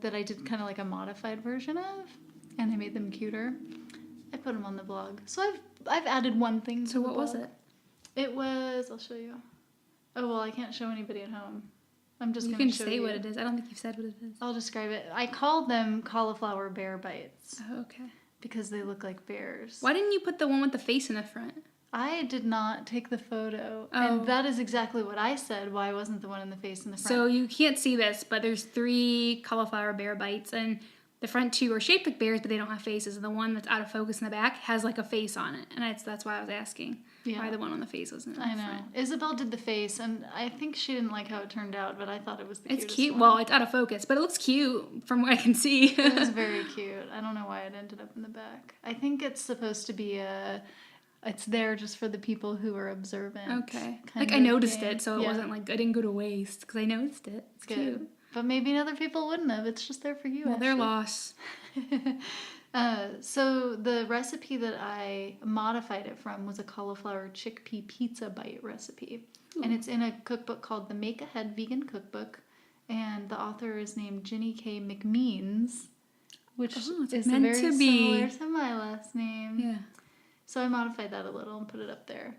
B: that I did kind of like a modified version of, and I made them cuter. I put them on the blog. So I've added one thing to
A: So
B: the
A: what was
B: blog.
A: it?
B: It was, I'll show you. Oh, well, I can't show anybody at home. I'm just
A: You
B: going
A: can
B: to show
A: say
B: you.
A: what it is. I don't think you've said what it is.
B: I'll describe it. I called them cauliflower bear bites
A: Oh, okay.
B: because they look like bears.
A: Why didn't you put the one with the face in the front?
B: I did not take the photo,
A: Oh.
B: and that is exactly what I said. Why wasn't the one in the face in the front?
A: So you can't see this, but there's 3 cauliflower bear bites, and the front 2 are shaped like bears, but they don't have faces. And the one that's out of focus in the back has like a face on it, and that's why I was asking why the one on the face wasn't in the
B: I know.
A: front.
B: Isabel did the face, and I think she didn't like how it turned out, but I thought it was the
A: It's
B: cutest
A: cute.
B: one.
A: Well, it's out of focus, but it looks cute from what I can see.
B: It was very cute. I don't know why it ended up in the back. I think it's supposed to be it's there just for the people who are observant.
A: Okay.
B: kind
A: Like I
B: of
A: noticed
B: game.
A: it, so it
B: Yeah.
A: wasn't like I didn't go to waste because I noticed it. It's
B: Good.
A: cute.
B: But maybe other people wouldn't have. It's just there for you.
A: Well, their
B: Ashley.
A: loss.
B: So the recipe that I modified it from was a cauliflower chickpea pizza bite recipe. And it's in a cookbook called the Make Ahead Vegan Cookbook. And the author is named Ginny K. McMeans, which
A: it's
B: is
A: meant
B: very
A: to be.
B: similar to my last name.
A: Yeah.
B: So I modified that a little and put it up there.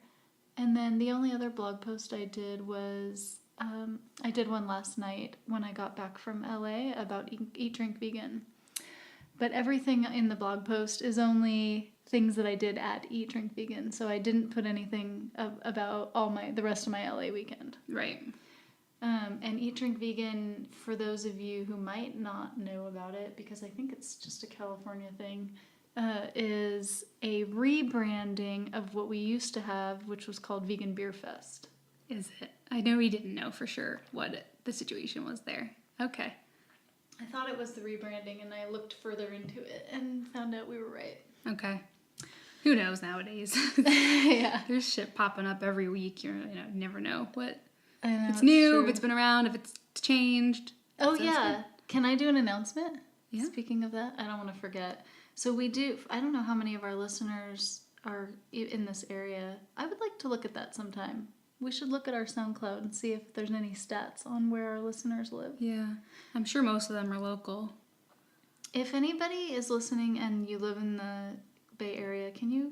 B: And then the only other blog post I did was I did one last night when I got back from LA about Eat Drink Vegan. But everything in the blog post is only things that I did at Eat Drink Vegan. So I didn't put anything about the rest of my LA weekend.
A: Right.
B: And Eat Drink Vegan, for those of you who might not know about it, because I think it's just a California thing, is a rebranding of what we used to have, which was called Vegan Beer Fest.
A: Is it? I know we didn't know for sure what the situation was there. Okay.
B: I thought it was the rebranding, and I looked further into it and found out we were right.
A: Okay. Who knows nowadays?
B: Yeah.
A: There's shit popping up every week. You never know what.
B: I know,
A: If it's new,
B: true.
A: if it's been around, if it's changed.
B: Oh,
A: Sounds
B: yeah.
A: good.
B: Can I do an announcement?
A: Yeah.
B: Speaking of that, I don't want to forget. So we do, I don't know how many of our listeners are in this area. I would like to look at that sometime. We should look at our SoundCloud and see if there's any stats on where our listeners live.
A: Yeah. I'm sure most of them are local.
B: If anybody is listening and you live in the Bay Area, can you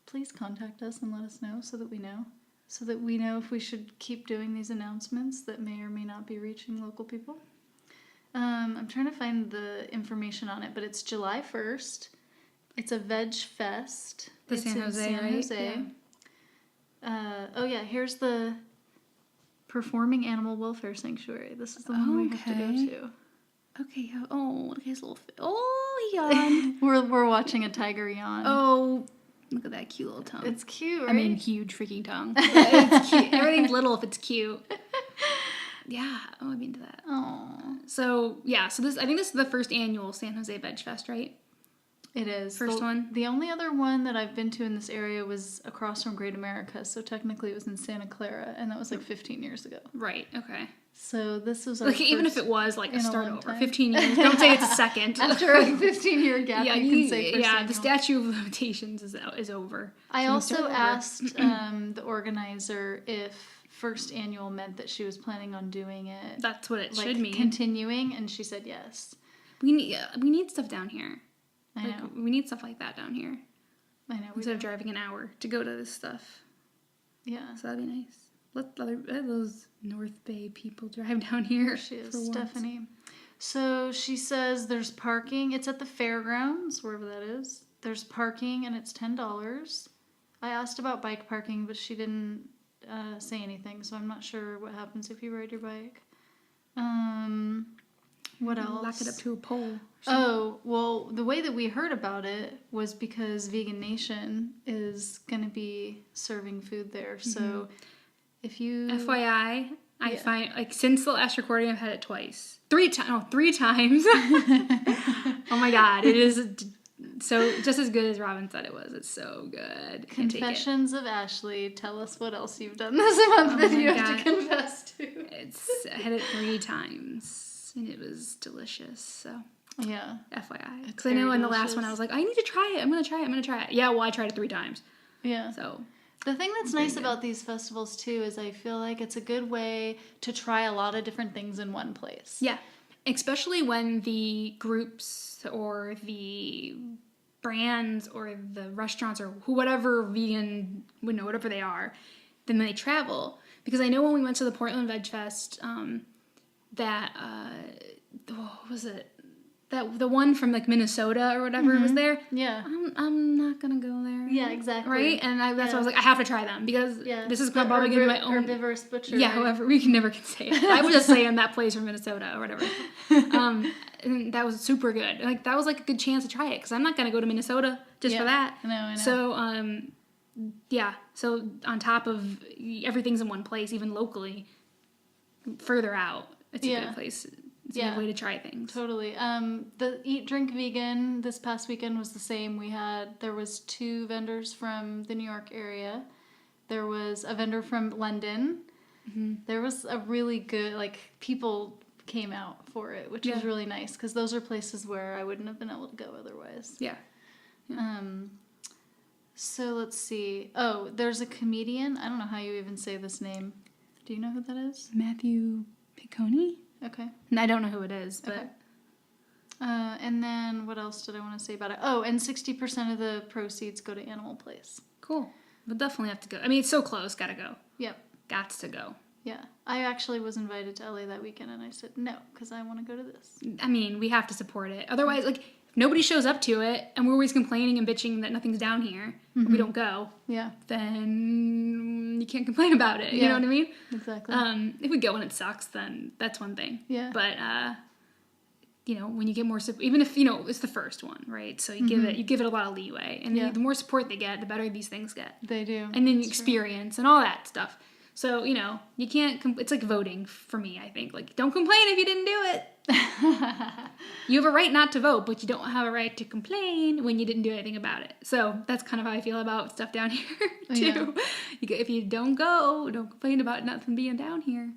B: please contact us and let us know so that we know? So that we know if we should keep doing these announcements that may or may not be reaching local people. I'm trying to find the information on it, but it's July 1st. It's a veg fest.
A: It's
B: in
A: San Jose, right?
B: Jose. Here's the Performing Animal Welfare Sanctuary. This is the one we have to go
A: Okay.
B: to.
A: Okay. Oh, look at his little. Oh, he yawned.
B: We're watching a tiger yawn.
A: Oh, look at that cute little tongue.
B: It's cute, right?
A: I mean, huge freaking tongue. But it's cute. Everything's little if it's cute. Yeah, oh, I'd be into that.
B: Oh,
A: So yeah, so I think this is the first annual San Jose Veg Fest, right?
B: it is
A: First one.
B: The only other one that I've been to in this area was across from Great America, so technically it was in Santa Clara, and that was like 15 years ago.
A: Right. Okay.
B: So this was our
A: Like even if
B: first
A: it was like a
B: in a
A: start
B: long
A: over,
B: time.
A: 15 years. Don't say it's a second.
B: After a 15-year gap,
A: yeah,
B: you can say first
A: yeah.
B: annual.
A: The statute of limitations is over.
B: I
A: So
B: also
A: start over.
B: asked the organizer if first annual meant that she was planning on doing it,
A: That's what it
B: like
A: should mean.
B: continuing, and she said yes.
A: We need stuff down here.
B: I know.
A: We need stuff like that down here
B: I know. We
A: instead of
B: do.
A: driving an hour to go to this stuff.
B: Yeah.
A: So that'd be nice. Let those North Bay people drive down here.
B: She is,
A: for once.
B: Stephanie. So she says there's parking. It's at the fairgrounds, wherever that is. There's parking, and it's $10. I asked about bike parking, but she didn't say anything, so I'm not sure what happens if you ride your bike. What else?
A: Lock it up to a pole.
B: Oh, well, the way that we heard about it was because Vegan Nation is going to be serving food there. So if you...
A: FYI, I
B: Yeah.
A: find, like, since the last recording, I've had it twice. Three times. Oh my god, it is so just as good as Robin said it was. It's so good. Can't take it.
B: Confessions of Ashley. Tell us what else you've done this month that
A: my
B: you have to
A: God.
B: confess to.
A: I had it 3 times, and it was delicious, so...
B: Yeah.
A: FYI.
B: It's
A: Because I know
B: very
A: in the last one
B: delicious.
A: I was like, I need to try it. I'm going to try it. Yeah, well, I tried it 3 times.
B: Yeah.
A: So,
B: The thing that's
A: Very
B: nice
A: good.
B: about these festivals, too, is I feel like it's a good way to try a lot of different things in one place.
A: yeah. Especially when the groups or the brands or the restaurants or whatever vegan, whatever they are, then they travel. Because I know when we went to the Portland Veg Fest, what was it? That the one from like Minnesota or whatever was there.
B: Yeah.
A: I'm not gonna go there.
B: Yeah, exactly.
A: Right, and that's why I was like, I have to try them because this is
B: The
A: probably gonna be my own.
B: herbivorous butcher.
A: Yeah, however, we can never say it. I was just saying that place from Minnesota or whatever. And that was super good. Like that was like a good chance to try it because I'm not gonna go to Minnesota just for that.
B: I know.
A: So yeah. So on top of everything's in one place, even locally, further out, it's a good place. It's a good way to try things.
B: Totally. The Eat Drink Vegan this past weekend was the same. There was 2 vendors from the New York area. There was a vendor from London. Mm-hmm. There was a really good, like, people came out for it, which was really nice because those are places where I wouldn't have been able to go otherwise.
A: Yeah.
B: So let's see. Oh, there's a comedian. I don't know how you even say this name. Do you know who that is?
A: Matthew Piccone?
B: Okay.
A: I don't know who it is, but...
B: Okay. And then what else did I want to say about it? Oh, and 60% of the proceeds go to Animal Place.
A: Cool. We'll definitely have to go. I mean, it's so close. Gotta go.
B: Yep.
A: Gots to go.
B: Yeah. I actually was invited to LA that weekend, and I said no, because I want to go to this.
A: I mean, we have to support it. Otherwise, like, if nobody shows up to it, and we're always complaining and bitching that nothing's down here, or we don't go,
B: Yeah.
A: then you can't complain about it. You
B: Yeah.
A: know what I mean?
B: Exactly.
A: If we go and it sucks, then that's one thing.
B: Yeah.
A: But, when you get more support, even if, it's the first one, right? So you give it a lot of leeway. And the more support they get, the better these things get.
B: They do.
A: And then
B: That's
A: experience and all that stuff. So, you can't, it's like voting for me, I think. Like, don't complain if you didn't do it. You have a right not to vote, but you don't have a right to complain when you didn't do anything about it. So that's kind of how I feel about stuff down here, too.
B: Yeah.
A: If you don't go, don't complain about nothing being down here.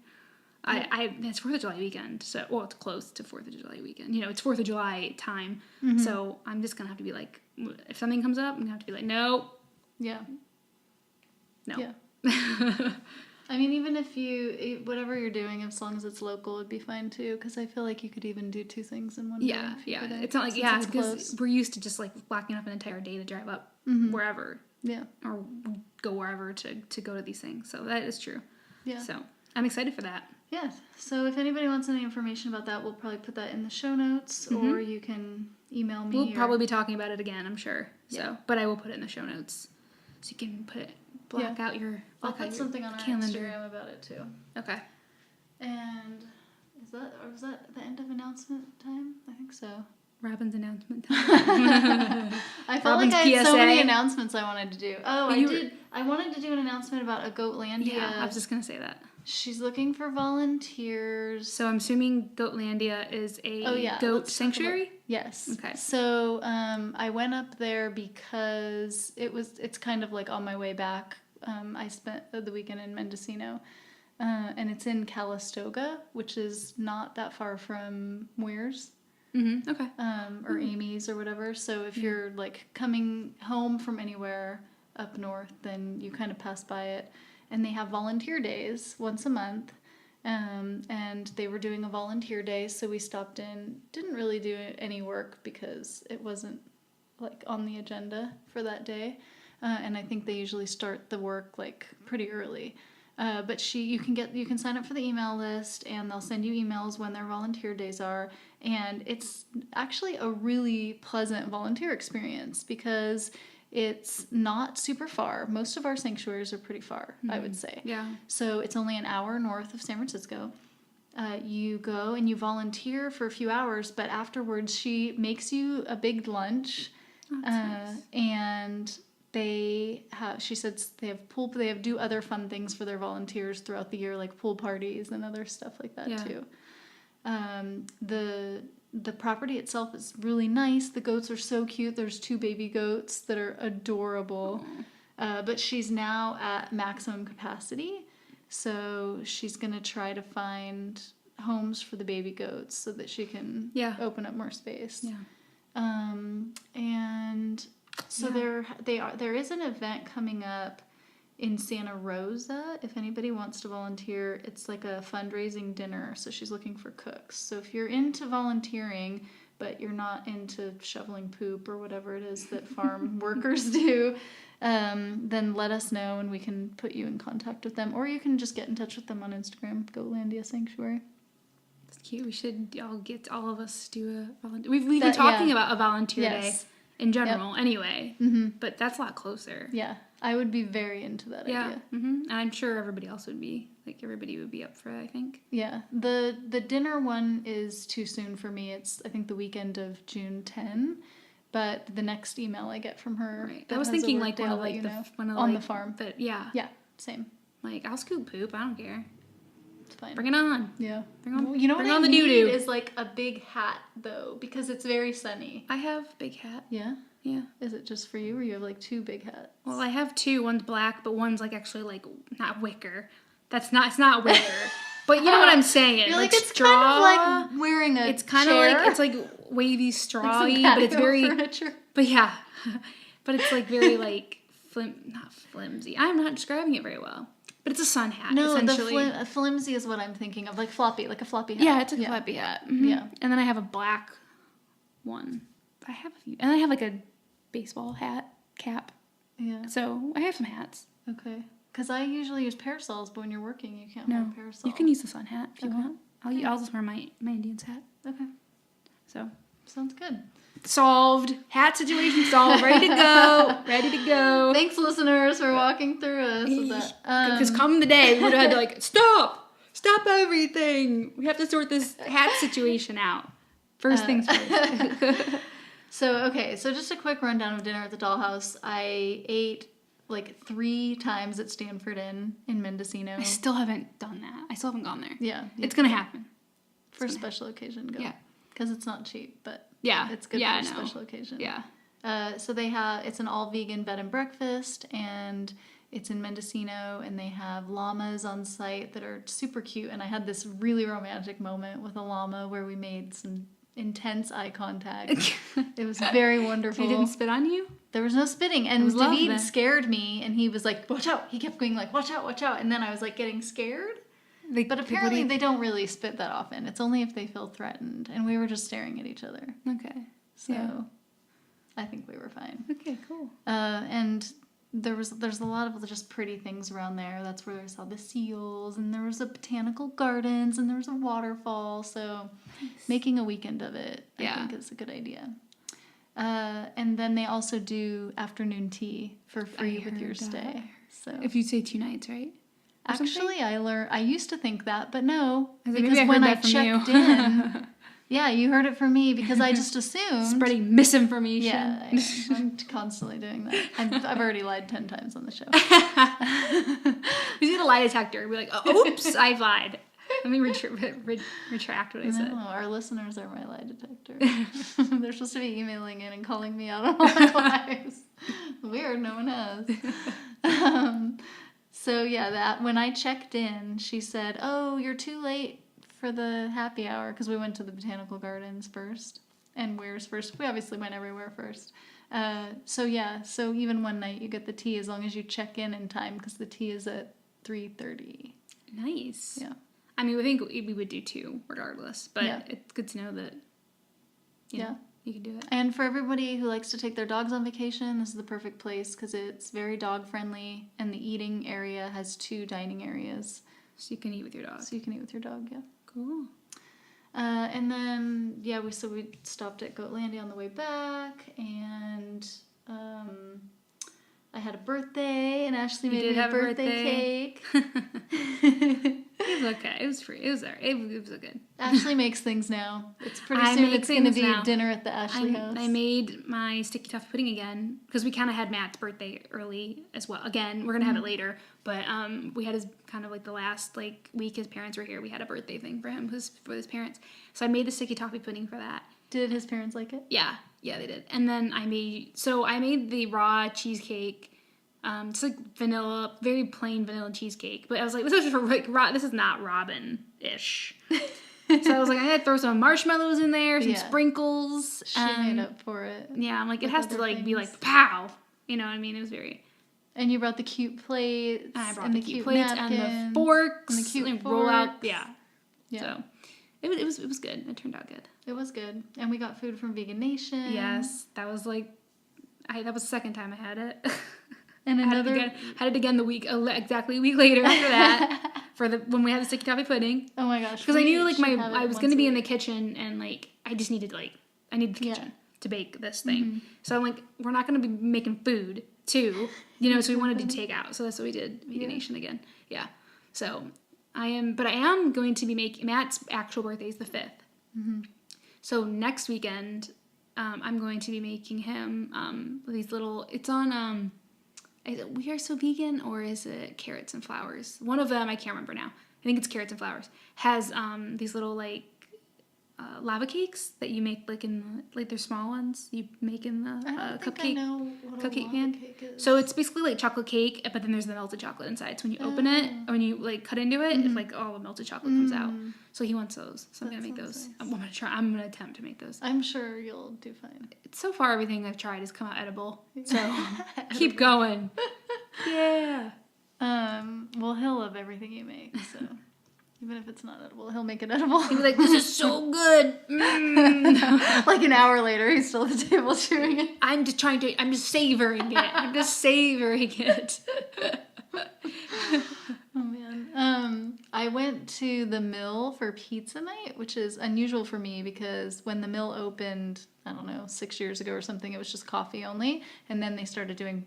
A: It's 4th of July weekend, so, well, it's close to 4th of July weekend. It's 4th of July time, so I'm just going to have to be like, if something comes up, I'm going to have to be like, no.
B: Yeah.
A: No.
B: Yeah. I mean, even if whatever you're doing, as long as it's local, it'd be fine too, because I feel like you could even do 2 things in one day.
A: Yeah,
B: if you
A: yeah.
B: couldn't,
A: It's not like,
B: since
A: yeah,
B: it's
A: because
B: close.
A: we're used to just like blocking up an entire day to drive up wherever.
B: Yeah.
A: Or go wherever to go to these things. So that is true.
B: Yeah.
A: So I'm excited for that.
B: Yes. So if anybody wants any information about that, we'll probably put that in the show notes, or you can email me.
A: We'll probably be talking about it again, I'm sure. So, but I will put it in the show notes, so you can block out your.
B: I'll put something on our
A: calendar.
B: Instagram about it too.
A: Okay.
B: And was that the end of announcement time? I think so.
A: Robin's announcement.
B: I felt
A: Robin's
B: like I had so
A: PSA.
B: many announcements I wanted to do. Oh,
A: But
B: I did. I wanted to do an announcement about a Goatlandia.
A: Yeah, I was just gonna say that.
B: She's looking for volunteers.
A: So I'm assuming Goatlandia is a goat sanctuary?
B: Yes.
A: Okay.
B: So I went up there because it's kind of like on my way back. I spent the weekend in Mendocino. And it's in Calistoga, which is not that far from Muir's.
A: Mm-hmm. Okay.
B: Or Amy's or whatever. So if you're like coming home from anywhere up north, then you kind of pass by it. And they have volunteer days once a month. And they were doing a volunteer day, so we stopped in. Didn't really do any work because it wasn't like on the agenda for that day. And I think they usually start the work like pretty early. But you can sign up for the email list, and they'll send you emails when their volunteer days are. And it's actually a really pleasant volunteer experience because it's not super far. Most of our sanctuaries are pretty far, I would say.
A: Yeah.
B: So it's only an hour north of San Francisco. You go and you volunteer for a few hours, but afterwards she makes you a big lunch.
A: Nice.
B: And she said they do other fun things for their volunteers throughout the year, like pool parties and other stuff like that too. The property itself is really nice. The goats are so cute. There's 2 baby goats that are adorable. But she's now at maximum capacity. So she's going to try to find homes for the baby goats so that she can open up more space.
A: Yeah.
B: And so there is an event coming up in Santa Rosa. If anybody wants to volunteer, it's like a fundraising dinner. So she's looking for cooks. So if you're into volunteering, but you're not into shoveling poop or whatever it is that farm workers do, then let us know and we can put you in contact with them. Or you can just get in touch with them on Instagram, Goatlandia Sanctuary.
A: It's cute. We should all of us do a volunteer. We've been talking about a volunteer day in general anyway, but that's a lot closer.
B: Yeah, I would be very into that idea.
A: And I'm sure everybody else would be. Like, everybody would be up for it, I think.
B: Yeah, the dinner one is too soon for me. It's, I think, the weekend of June 10, but the next email I get from her...
A: Right. I was thinking, like, one of
B: the farm.
A: But, yeah.
B: Yeah, same.
A: Like, I'll scoop poop. I don't care.
B: It's fine.
A: Bring it on.
B: Yeah.
A: Bring on,
B: you know
A: bring
B: what
A: on
B: I
A: the
B: need
A: doo-doo.
B: is, like, a big hat, though, because it's very sunny.
A: I have a big hat.
B: Yeah?
A: Yeah.
B: Is it just for you, or you have, like, 2 big hats?
A: Well, I have 2. One's black, but one's, like, actually, like, not wicker. It's not wicker. But you know what I'm saying?
B: You're like, it's
A: straw.
B: kind of like wearing a
A: It's kind
B: chair.
A: of like, it's like wavy strawy,
B: like
A: but it's very...
B: furniture.
A: But yeah. But it's, like, very, like, not flimsy. I'm not describing it very well. But it's a sun hat, essentially.
B: No, the flimsy is what I'm thinking of, like a floppy hat.
A: Yeah, it's a floppy hat. Mm-hmm.
B: Yeah.
A: And then I have a black one. I have a few. And I have, like, a baseball cap.
B: Yeah.
A: So I have some hats.
B: Okay. Because I usually use parasols, but when you're working, you can't wear a parasol.
A: You can use the sun hat if you want. I'll just wear my Indian's hat.
B: Okay.
A: So.
B: Sounds good.
A: Solved. Hat situation solved. Ready to go. Ready to go.
B: Thanks, listeners, for walking through us with that.
A: Because come the day, we would have had to, like, stop everything. We have to sort this hat situation out. First things first.
B: So just a quick rundown of dinner at the Dollhouse. I ate like 3 times at Stanford Inn in Mendocino.
A: I still haven't done that. I still haven't gone there.
B: Yeah.
A: It's going to happen.
B: For a special occasion, go. Yeah. Because it's not cheap, but it's good for a special occasion.
A: Yeah.
B: So it's an all-vegan bed and breakfast, and it's in Mendocino, and they have llamas on site that are super cute. And I had this really romantic moment with a llama where we made some intense eye contact. It was very wonderful.
A: He didn't spit on you?
B: There was no spitting, and David scared me, and he was like, watch out. He kept going like, watch out, and then I was like getting scared. But apparently they don't really spit that often. It's only if they feel threatened, and we were just staring at each other.
A: Okay.
B: So I think we were fine.
A: Okay, cool.
B: And there's a lot of just pretty things around there. That's where I saw the seals, and there was a botanical gardens, and there was a waterfall. So making a weekend of it, I think, is a good idea. And then they also do afternoon tea for free with your stay. So
A: if you say 2 nights, right?
B: Actually, I used to think that, but no,
A: because
B: when I checked in, Yeah, you heard it from me because I just assumed.
A: Spreading misinformation.
B: Yeah, I'm constantly doing that. I've already lied 10 times on the show.
A: We need a lie detector. Be like, oh, oops, I've lied. Let me retract what I said.
B: No, our listeners are my lie detector. They're supposed to be emailing in and calling me out on all my lies. Weird, no one has. So yeah, that when I checked in, she said, "Oh, you're too late for the happy hour," because we went to the botanical gardens first and Ware's first. We obviously went everywhere first. So even one night you get the tea as long as you check in time because the tea is at 3:30.
A: Nice.
B: Yeah.
A: I mean, I think we would do 2 regardless, but it's good to know that. You can do it.
B: And for everybody who likes to take their dogs on vacation, this is the perfect place because it's very dog friendly, and the eating area has 2 dining areas.
A: So you can eat with your dog.
B: Yeah.
A: Cool.
B: And then we stopped at Goatlandia on the way back, and I had a birthday, and Ashley made me a birthday cake.
A: It was okay. It was free. It was there. It was good.
B: Ashley makes things now. It's pretty soon it's going to be dinner at the Ashley house.
A: I made my sticky toffee pudding again because we kind of had Matt's birthday early as well. Again, we're going to have it later, but we had his kind of like the last week his parents were here. We had a birthday thing for him for his parents. So I made the sticky toffee pudding for that.
B: Did his parents like it?
A: Yeah, they did. And then I made the raw cheesecake. Just vanilla, very plain vanilla cheesecake. But I was like, this is not Robin-ish. So I was like, I had to throw some marshmallows in there, some sprinkles.
B: She made up for it.
A: Yeah, I'm like, it has to be like, pow. You know what I mean? It was very...
B: And you brought the cute plates.
A: I brought the cute plates and the forks. And the cute
B: forks.
A: Roll out. Yeah. So it was good. It turned out good.
B: It was good. And we got food from Vegan Nation.
A: Yes. That was that was the second time I had it.
B: And another...
A: had it again exactly a week later after that when we had the sticky toffee pudding.
B: Oh my gosh.
A: Because I knew I was going to be in the kitchen and I just needed I needed the kitchen to bake this thing. Mm-hmm. So I'm like, we're not going to be making food too, so we wanted to take out. So that's what we did, Vegan Nation again. Yeah. So I am going to be making, Matt's actual birthday is the 5th. Mm-hmm. So next weekend, I'm going to be making him these little, it's on, is it We Are So Vegan or is it Carrots and Flowers? One of them, I can't remember now. I think it's Carrots and Flowers. Has these little lava cakes that you make in they're small ones you make in the cupcake pan. So it's basically chocolate cake, but then there's the melted chocolate inside. So when you open it or when you cut into it, it's all the melted chocolate comes out. So he wants those. So I'm gonna make those. Nice. I'm gonna attempt to make those.
B: I'm sure you'll do fine.
A: So far, everything I've tried has come out edible. So keep going. Yeah.
B: Well, he'll love everything you make. So. Even if it's not edible, he'll make it edible.
A: He'll be like, this is so good.
B: Like an hour later, he's still at the table chewing it.
A: I'm just savoring it.
B: Oh, man. I went to the Mill for pizza night, which is unusual for me because when the Mill opened, I don't know, 6 years ago or something, it was just coffee only. And then they started doing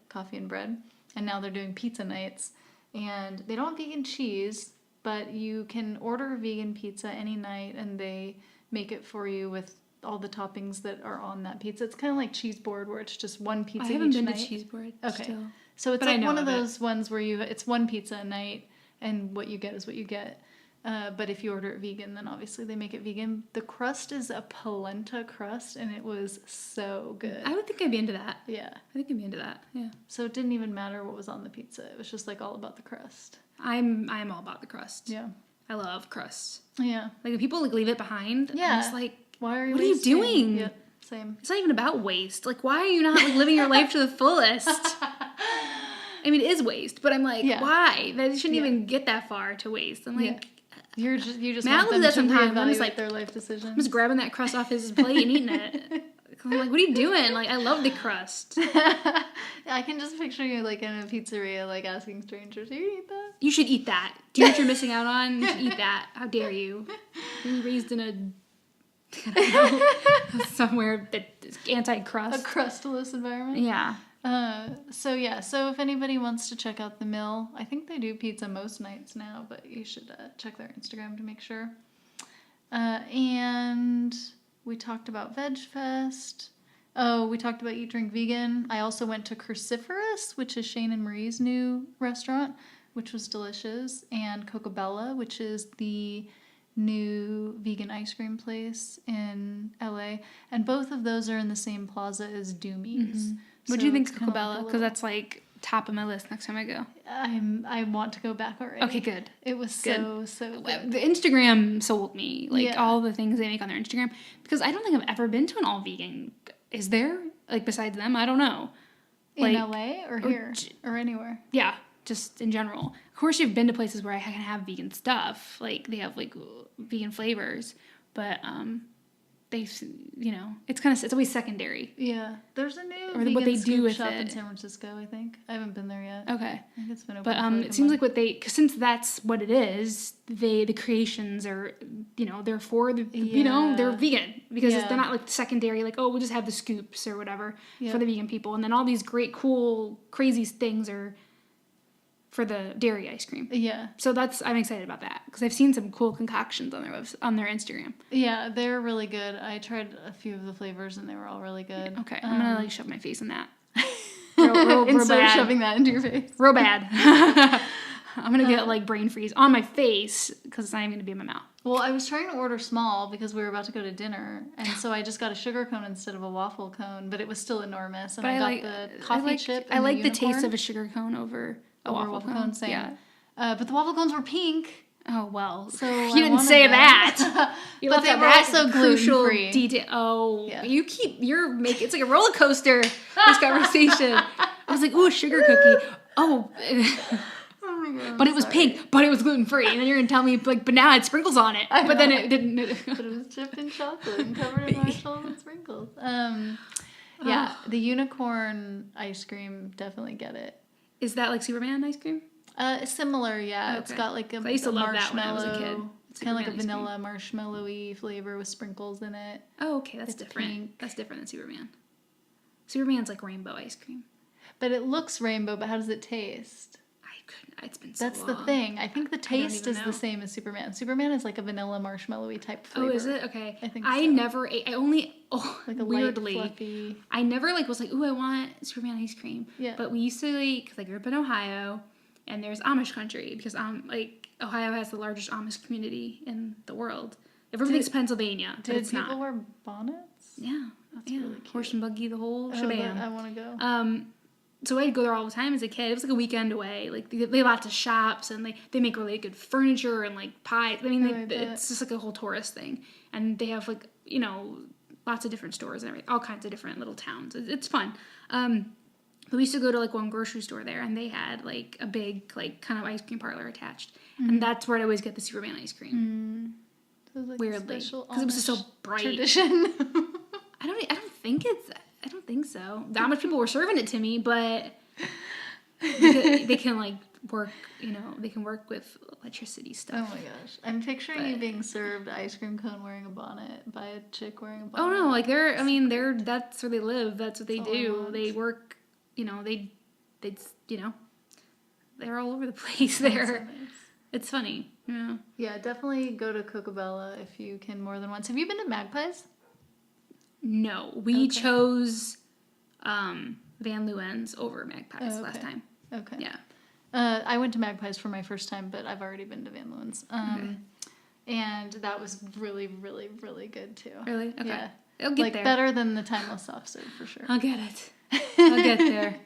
B: coffee and bread. And now they're doing pizza nights. And they don't have vegan cheese, but you can order a vegan pizza any night, and they make it for you with all the toppings that are on that pizza. It's kind of like cheese board, where it's just one pizza each night. I haven't been to cheese board. Okay, still. So it's one of those ones where it's one pizza a night, and what you get is what you get. But if you order it vegan, then obviously they make it vegan. The crust is a polenta crust, and it was so good.
A: I would think I'd be into that.
B: Yeah,
A: I think I'd be into that. Yeah.
B: So it didn't even matter what was on the pizza. It was just all about the crust.
A: I'm all about the crust.
B: Yeah.
A: I love crust.
B: Yeah.
A: If people leave it behind,
B: yeah.
A: I'm just
B: why are you
A: what wasting? Are you doing?
B: Yeah, same.
A: It's not even about waste. Why are you not living your life to the fullest? I mean, it is waste, but I'm why? They shouldn't even get that far to waste. I'm
B: you just
A: Matt
B: want them to
A: reevaluate
B: their life decisions.
A: I'm just grabbing that crust off his plate and eating it. I'm what are you doing? I love the crust.
B: I can just picture you in a pizzeria, asking strangers, "Do you eat that?"
A: You should eat that. Do you know what you're missing out on? You should eat that. How dare you? You're raised in somewhere that's anti-crust.
B: A crustless environment.
A: Yeah.
B: So if anybody wants to check out the Mill, I think they do pizza most nights now, but you should check their Instagram to make sure. And we talked about Veg Fest. Oh, we talked about Eat, Drink, Vegan. I also went to Cruciferous, which is Shane and Marie's new restaurant, which was delicious. And Cocobella, which is the new vegan ice cream place in LA. And both of those are in the same plaza as Doomy's.
A: What do you think of Cocobella? Because that's like top of my list next time I go.
B: I want to go back already.
A: Okay, good.
B: It was so good.
A: The Instagram sold me, like all the things they make on their Instagram, because I don't think I've ever been to an all vegan. Is there, like, besides them? I don't know.
B: In LA or here or anywhere?
A: Yeah, just in general. Of course, you've been to places where I can have vegan stuff, like they have like vegan flavors, but they, you know, it's always secondary.
B: Yeah, there's a new
A: or
B: vegan
A: what they
B: scoop
A: do with
B: shop
A: it
B: in San Francisco. I think I haven't been there yet.
A: Okay,
B: I think it's been open.
A: But
B: for like
A: it seems like cause since that's what it is, the creations are, you know, they're for the you know, they're vegan because they're not like secondary, like, oh, we'll just have the scoops or whatever for the vegan people, and then all these great, cool, crazy things are for the dairy ice cream. Yeah. So I'm excited about that because I've seen some cool concoctions on their Instagram.
B: Yeah, they're really good. I tried a few of the flavors and they were all really good.
A: Okay, I'm gonna like shove my face in that.
B: Instead of shoving that into your face.
A: Real bad. I'm gonna get like brain freeze on my face because it's not even gonna be in my mouth.
B: Well, I was trying to order small because we were about to go to dinner, and so I just got a sugar cone instead of a waffle cone, but it was still enormous. And
A: but
B: I got the coffee chip.
A: I like the taste of a sugar cone over a waffle cone.
B: Same.
A: Yeah.
B: But the waffle cones were pink.
A: Oh well,
B: so
A: you didn't say that. You
B: but they were also gluten free.
A: Detail. Oh, yeah. You're making it's like a roller coaster. This conversation. I was like, ooh, a sugar cookie. Oh.
B: Oh my god.
A: But it was pink, but it was gluten free, and then you're gonna tell me like, but now it had sprinkles on it. But then it didn't.
B: But it was chipped in chocolate and covered in marshmallows and sprinkles. Yeah, the unicorn ice cream, definitely get it.
A: Is that like Superman ice cream?
B: Similar, yeah. Okay. It's got like a
A: I used to love that when I was a kid.
B: It's kind of like a vanilla marshmallowy flavor with sprinkles in it.
A: Oh, okay, that's different. Pink. That's different than Superman. Superman's like rainbow ice cream.
B: But it looks rainbow, but how does it taste?
A: It's been so
B: That's
A: long.
B: the thing. I think the taste is the same as Superman. Superman is like a vanilla marshmallowy type flavor.
A: Oh, is it? Okay.
B: I think
A: I never ate. I only
B: like a
A: weirdly.
B: light, fluffy.
A: I never like was like, ooh, I want Superman ice cream.
B: Yeah.
A: But we used to like, cause I grew up in Ohio, and there's Amish country because like Ohio has the largest Amish community in the world. Everybody thinks Pennsylvania, but it's not.
B: Did people wear bonnets?
A: Yeah.
B: That's really cute.
A: Horse and buggy, the whole shebang.
B: I want to go.
A: So I'd go there all the time as a kid. It was like a weekend away. Like they have lots of shops and they make really good furniture and like pies. I mean, it's just like a whole tourist thing. And they have like, you know, lots of different stores and everything, all kinds of different little towns. It's fun. But we used to go to like one grocery store there and they had like a big like kind of ice cream parlor attached. Mm-hmm. And that's where I'd always get the Superman ice cream.
B: Mm. So it was like
A: weirdly. Because it was just so bright.
B: Tradition.
A: I don't think so. The Amish people were serving it to me, but they can like work, you know, they can work with electricity stuff.
B: Oh my gosh. I'm picturing you being served ice cream cone wearing a bonnet by a chick wearing a bonnet.
A: Oh no, like that's where they live. That's what they do. They work, you know, you know, they're all over the place there. So nice. It's funny. Yeah.
B: Yeah, definitely go to Cocobella if you can more than once. Have you been to Magpies?
A: No, we chose Van Leeuwen's over Magpies last time.
B: Okay.
A: Yeah.
B: I went to Magpies for my first time, but I've already been to Van Leeuwen's. And that was really, really, really good too.
A: Really? Okay.
B: Yeah.
A: It'll get there.
B: Better than the Timeless Soft Serve for sure.
A: I'll get it. I'll get there.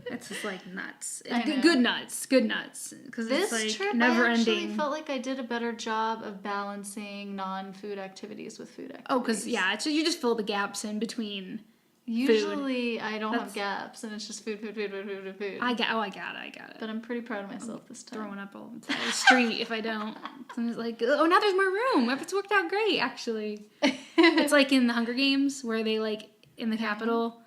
A: It's just like nuts. Good nuts. Good nuts. Because
B: this
A: it's like
B: trip,
A: never
B: I actually
A: ending.
B: felt like I did a better job of balancing non-food activities with food activities.
A: Oh, because you just fill the gaps in between.
B: Usually I don't have gaps, and it's just food.
A: I got it.
B: But I'm pretty proud of myself this time.
A: Throwing up all the street if I don't. And it's like, oh, now there's more room. It's worked out great, actually. It's like in the Hunger Games where they like in the Capitol.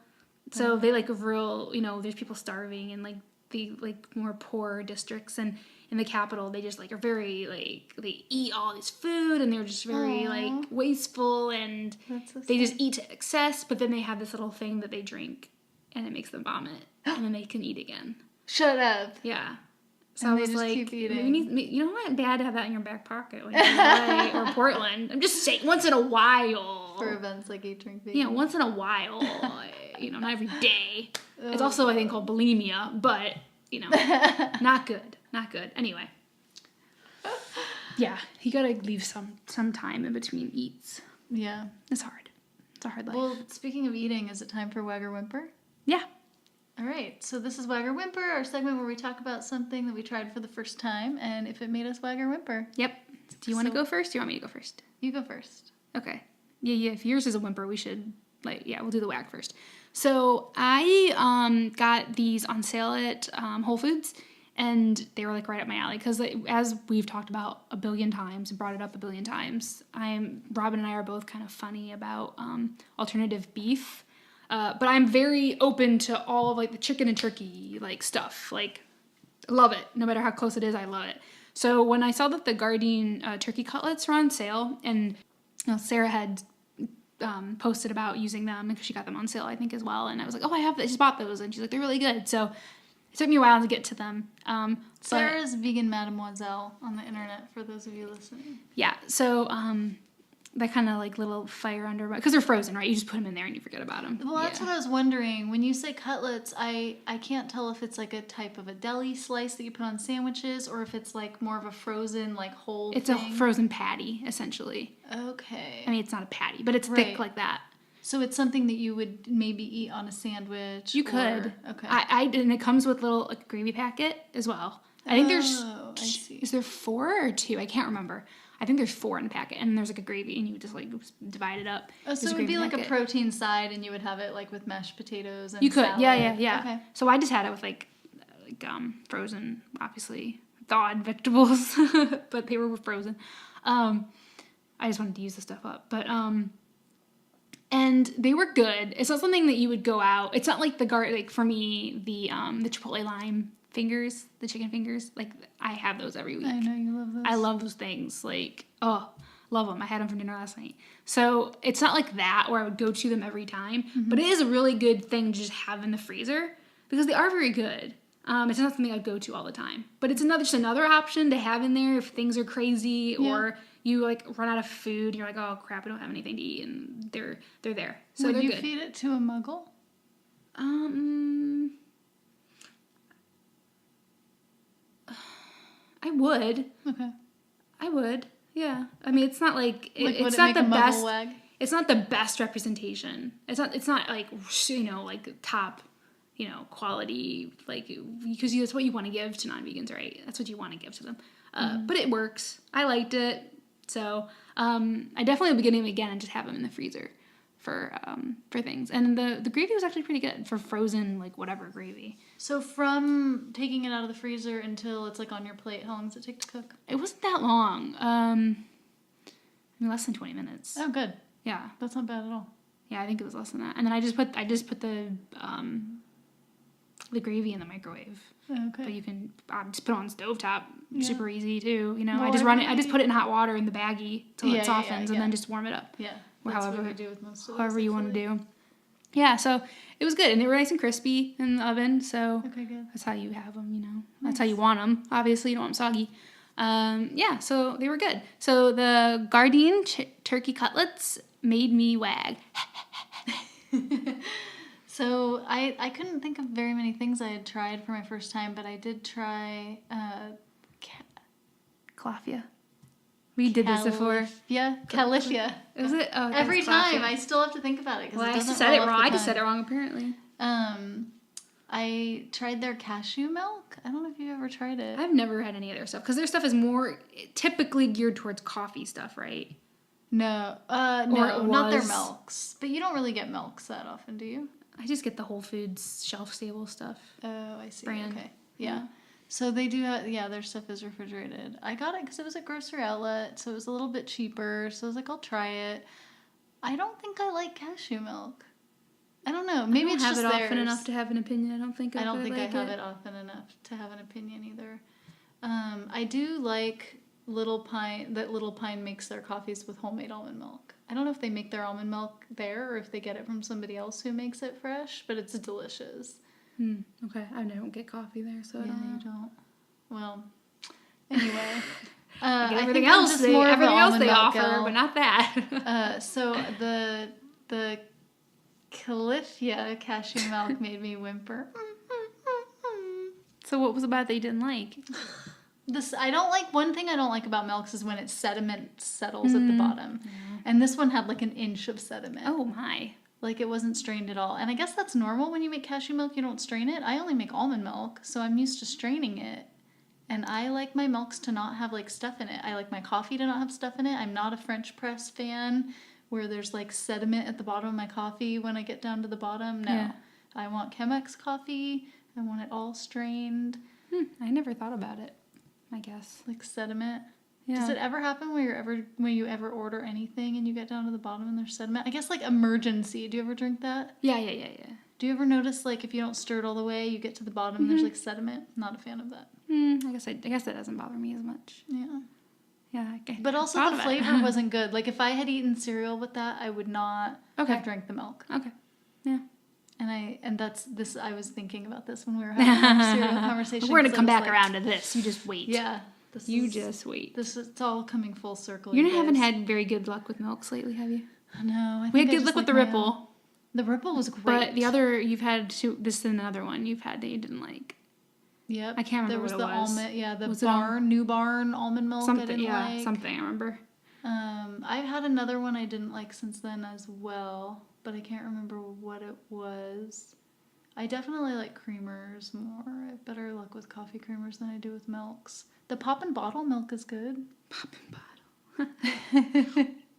A: So they like real, you know, there's people starving in like the like more poor districts, and in the Capitol they just like are very like they eat all this food and they're just very like wasteful and they just eat to excess. But then they have this little thing that they drink and it makes them vomit and then they can eat again.
B: Shut up.
A: Yeah. So
B: and
A: I
B: they
A: was
B: just
A: like,
B: keep eating.
A: you know what? Bad to have that in your back pocket when you're in LA or Portland. I'm just saying, once in a while.
B: For events like Eat, Drink, Vegan.
A: Yeah, once in a while. Not every day. It's also, I think, called bulimia, but, not good. Not good. Anyway. Yeah, you gotta leave some time in between eats.
B: Yeah.
A: It's hard. It's a hard life.
B: Well, speaking of eating, is it time for Wag or Whimper?
A: Yeah.
B: All right, so this is Wag or Whimper, our segment where we talk about something that we tried for the first time and if it made us wag or whimper.
A: Yep. Do you want to go first? Or do you want me to go first?
B: You go first.
A: Okay. Yeah. If yours is a whimper, we should we'll do the wag first. So I got these on sale at Whole Foods, and they were like right up my alley because as we've talked about a billion times and brought it up a billion times, Robin and I are both kind of funny about alternative beef. But I'm very open to all of like the chicken and turkey like stuff. Like, love it. No matter how close it is, I love it. So when I saw that the Gardein turkey cutlets were on sale, and Sarah had posted about using them because she got them on sale, I think, as well. And I was like, I just bought those. And she's like, they're really good. So it took me a while to get to them.
B: Sarah's Vegan Mademoiselle on the internet, for those of you listening.
A: Yeah. So that kind of like little fire under, because they're frozen, right? You just put them in there and you forget about them.
B: Well, that's what I was wondering. When you say cutlets, I can't tell if it's like a type of a deli slice that you put on sandwiches or if it's like more of a frozen, like whole
A: It's
B: thing.
A: a frozen patty, essentially.
B: Okay.
A: I mean, it's not a patty, but it's thick like that.
B: So it's something that you would maybe eat on a sandwich.
A: You could.
B: Okay.
A: And it comes with a little gravy packet as well. I think there's.
B: I see.
A: Is there 4 or 2? I can't remember. I think there's 4 in the packet, and there's like a gravy, and you would just like divide it up.
B: Oh, so it would be like a protein side, and you would have it like with mashed potatoes and
A: you could,
B: salad.
A: yeah.
B: Okay.
A: So I just had it with like frozen, obviously thawed vegetables, but they were frozen. I just wanted to use the stuff up, but and they were good. It's not something that you would go out. It's not like for me the Chipotle lime fingers, the chicken fingers. Like I have those every week.
B: I know you love those.
A: I love those things. Like, love them. I had them for dinner last night. So it's not like that where I would go to them every time, but it is a really good thing to just have in the freezer because they are very good. It's not something I'd go to all the time, but it's just another option to have in there if things are crazy or you like run out of food. And you're like, oh crap, I don't have anything to eat, and they're there. So
B: would
A: they're
B: you
A: good.
B: feed it to a muggle?
A: I would.
B: Okay.
A: I would. Yeah. I mean, it's not like
B: It's
A: not the best.
B: Wag?
A: It's not the best representation. It's not like like top, quality, like because that's what you want to give to non-vegans, right? That's what you want to give to them. But it works. I liked it. So I definitely will be getting them again and just have them in the freezer for things. And the gravy was actually pretty good for frozen, like whatever gravy.
B: So from taking it out of the freezer until it's like on your plate, how long does it take to cook?
A: It wasn't that long. Less than 20 minutes.
B: Oh, good.
A: Yeah.
B: That's not bad at all.
A: Yeah, I think it was less than that. And then I just put the gravy in the microwave.
B: Okay.
A: But you can just put it on stovetop.
B: Yeah.
A: Super easy too.
B: Well,
A: I just put it in hot water in the baggie till it softens and then just warm it up.
B: Yeah.
A: That's
B: what we do with most of those.
A: However you want to do. Yeah, so it was good, and they were nice and crispy in the oven. So
B: okay, good.
A: That's how you have them. That's how you want them. Obviously, you don't want them soggy. Yeah, so they were good. So the Gardein turkey cutlets made me wag.
B: So I couldn't think of very many things I had tried for my first time, but I did try
A: Calafia. We did this before.
B: Yeah, Califia.
A: Is it? Oh,
B: every time I still have to think about it.
A: Well, I just said it wrong. I just said it wrong apparently.
B: I tried their cashew milk. I don't know if you've ever tried it.
A: I've never had any of their stuff because their stuff is more typically geared towards coffee stuff, right?
B: No, not their milks. But you don't really get milks that often, do you?
A: I just get the Whole Foods shelf-stable stuff.
B: Oh, I see.
A: Brand.
B: Okay. Yeah. So they do have, their stuff is refrigerated. I got it because it was at Grocery Outlet, so it was a little bit cheaper. So I was like, I'll try it. I don't think I like cashew milk. I don't know. Maybe it's just
A: I don't have it often enough to have an opinion. I don't think I
B: have it often enough to have an opinion either. I do like Little Pine, that Little Pine makes their coffees with homemade almond milk. I don't know if they make their almond milk there or if they get it from somebody else who makes it fresh, but it's delicious.
A: Okay, I don't get coffee there, so I don't know.
B: You don't. Well, anyway.
A: Everything else they offer,
B: girl.
A: but not that.
B: So the Califia cashew milk made me whimper.
A: So what was about that you didn't like?
B: One thing I don't like about milks is when its sediment settles at the bottom. And this one had like an inch of sediment.
A: Oh my.
B: Like it wasn't strained at all. And I guess that's normal when you make cashew milk, you don't strain it. I only make almond milk, so I'm used to straining it. And I like my milks to not have like stuff in it. I like my coffee to not have stuff in it. I'm not a French press fan where there's like sediment at the bottom of my coffee when I get down to the bottom. No. Yeah. I want Chemex coffee. I want it all strained.
A: I never thought about it, I guess.
B: Like sediment.
A: Yeah.
B: Does it ever happen when you ever order anything and you get down to the bottom and there's sediment? I guess like emergency. Do you ever drink that?
A: Yeah.
B: Do you ever notice like if you don't stir it all the way, you get to the bottom and there's like sediment? Not a fan of that.
A: I guess that doesn't bother me as much.
B: Yeah.
A: Yeah.
B: But also the flavor wasn't good. Like if I had eaten cereal with that, I would not have drank the milk.
A: Okay. Yeah.
B: I was thinking about this when we were having our cereal conversation.
A: We're gonna come back around to this. You just wait.
B: Yeah.
A: Just wait.
B: It's all coming full circle.
A: You haven't had very good luck with milks lately, have you?
B: No.
A: We had good luck with the Ripple.
B: The Ripple was great.
A: But the other, you've had this and another one you've had that you didn't like.
B: Yep.
A: I can't remember what it was.
B: Almond, the New Barn almond milk
A: something,
B: I didn't like.
A: Something I remember.
B: I've had another one I didn't like since then as well, but I can't remember what it was. I definitely like creamers more. I have better luck with coffee creamers than I do with milks. The pop and bottle milk is good.
A: Pop and bottle.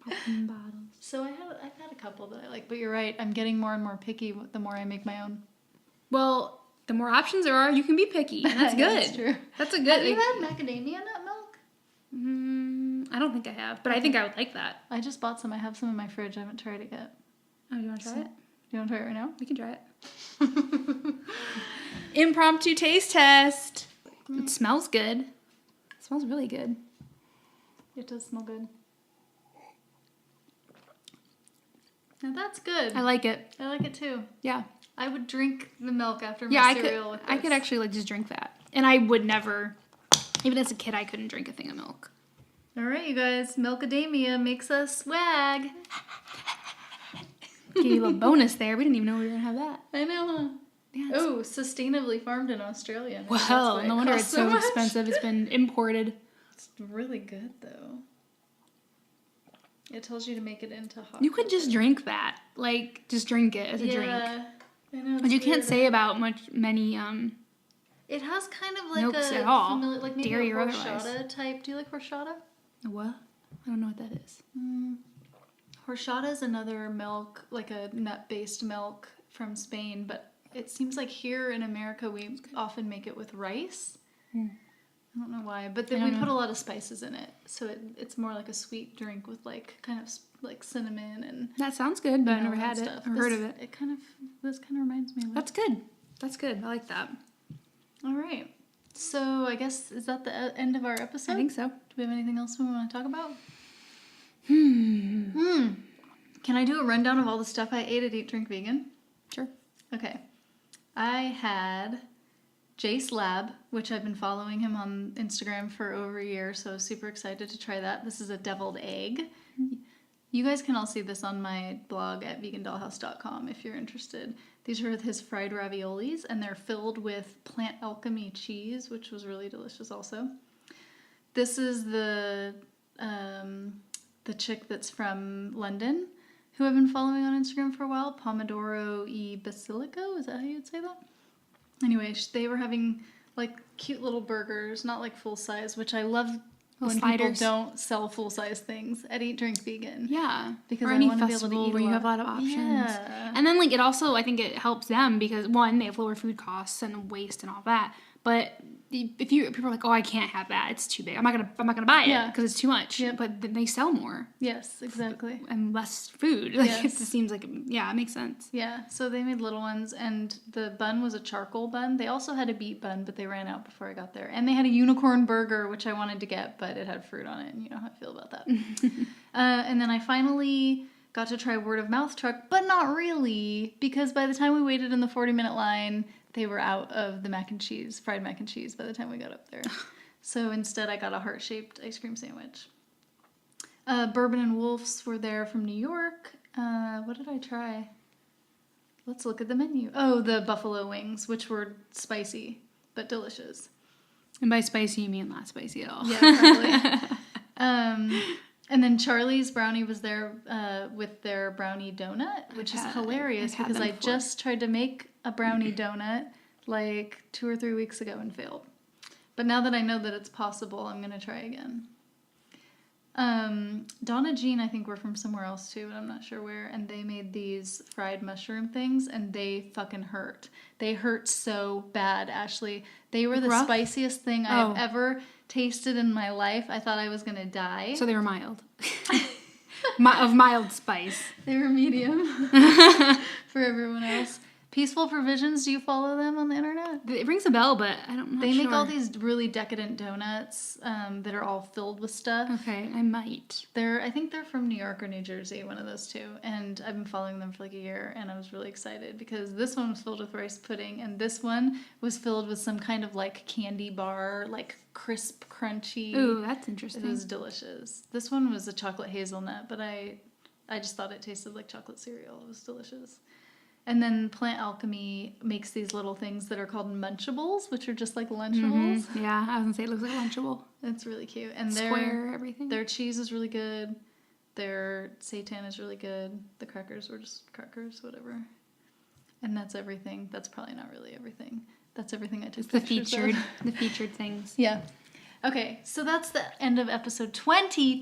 A: Pop and bottles.
B: So I've had a couple that I like, but you're right. I'm getting more and more picky the more I make my own.
A: Well, the more options there are, you can be picky. That's good.
B: That's true.
A: That's a good.
B: Have you had macadamia nut milk?
A: I don't think I have, but I think I would like that.
B: I just bought some. I have some in my fridge. I haven't tried it yet.
A: Oh, you want to try it?
B: Do you want to try it right now?
A: We can try it. Impromptu taste test. It smells good. It smells really good.
B: It does smell good. Now that's good.
A: I like it.
B: I like it too.
A: Yeah.
B: I would drink the milk after my cereal with this.
A: I could actually just drink that. And I would never, even as a kid, I couldn't drink a thing of milk.
B: All right, you guys. Milkadamia makes us swag.
A: Gave you a little bonus there. We didn't even know we were going to have that.
B: I know.
A: Yeah,
B: sustainably farmed in Australia.
A: Well, no wonder it's so expensive. It's been imported.
B: It's really good, though. It tells you to make it into hot.
A: You could just drink that. Like, just drink it as a drink.
B: Yeah, I know.
A: But you can't say about many
B: it has kind of like
A: milks at all.
B: Like maybe
A: dairy
B: a
A: or
B: horchata
A: otherwise.
B: type. Do you like horchata?
A: What? I don't know what that is.
B: Horchata is another milk, like a nut-based milk from Spain, but it seems like here in America we often make it with rice. I don't know why, but then we put a lot of spices in it, so it's more like a sweet drink with like kind of like cinnamon and.
A: That sounds good, but I've never had it or heard of it.
B: This kind of reminds me of it.
A: That's good. That's good. I like that.
B: All right. So I guess is that the end of our episode?
A: I think so.
B: Do we have anything else we want to talk about? Can I do a rundown of all the stuff I ate at Eat Drink Vegan?
A: Sure.
B: Okay. I had Jace Lab, which I've been following him on Instagram for over a year, so super excited to try that. This is a deviled egg. You guys can all see this on my blog at vegandollhouse.com if you're interested. These are his fried raviolis, and they're filled with Plant Alchemy cheese, which was really delicious also. This is the chick that's from London, who I've been following on Instagram for a while, Pomodoro e Basilico. Is that how you'd say that? Anyway, they were having like cute little burgers, not like full size, which I love when people don't sell full size things at Eat Drink Vegan.
A: Yeah,
B: because
A: or
B: I
A: any
B: want to be able
A: festival
B: to eat
A: where you have a lot of options.
B: Yeah.
A: And then like it also, I think it helps them because one, they have lower food costs and waste and all that. But if people are like, oh, I can't have that, it's too big. I'm not gonna buy it because it's too much. Yep. But then they sell more.
B: Yes, exactly.
A: And less food. Like it just seems like it makes sense.
B: Yeah. So they made little ones, and the bun was a charcoal bun. They also had a beet bun, but they ran out before I got there. And they had a unicorn burger, which I wanted to get, but it had fruit on it, and you know how I feel about that. And then I finally got to try Word of Mouth truck, but not really, because by the time we waited in the 40-minute line, they were out of the fried mac and cheese by the time we got up there. So instead I got a heart-shaped ice cream sandwich. Bourbon and Wolf's were there from New York. What did I try? Let's look at the menu. Oh, the buffalo wings, which were spicy, but delicious.
A: And by spicy, you mean not spicy at all.
B: Yeah, probably. And then Charlie's Brownie was there with their brownie donut, which is hilarious because I just tried to make a brownie donut like 2 or 3 weeks ago and failed. But now that I know that it's possible, I'm going to try again. Donna Jean, I think, were from somewhere else too, but I'm not sure where. And they made these fried mushroom things, and they fucking hurt. They hurt so bad, Ashley. They were the spiciest thing I've ever tasted in my life. I thought I was going to die.
A: So they were mild. Of mild spice.
B: They were medium for everyone else. Peaceful Provisions, do you follow them on the internet?
A: It rings a bell, but I don't know.
B: They make all these really decadent donuts that are all filled with stuff.
A: Okay, I might.
B: I think they're from New York or New Jersey, one of those two. And I've been following them for like a year, and I was really excited because this one was filled with rice pudding, and this one was filled with some kind of like candy bar, like crisp, crunchy.
A: Ooh, that's interesting.
B: It was delicious. This one was a chocolate hazelnut, but I just thought it tasted like chocolate cereal. It was delicious. And then Plant Alchemy makes these little things that are called Munchables, which are just like Lunchables.
A: Mm-hmm. Yeah, I was going to say it looks like a Lunchable.
B: It's really cute. And
A: square, everything.
B: Their cheese is really good. Their seitan is really good. The crackers were just crackers, whatever. And that's everything. That's probably not really everything. That's everything I took pictures of.
A: The featured things.
B: Yeah. Okay, so that's the end of episode 20.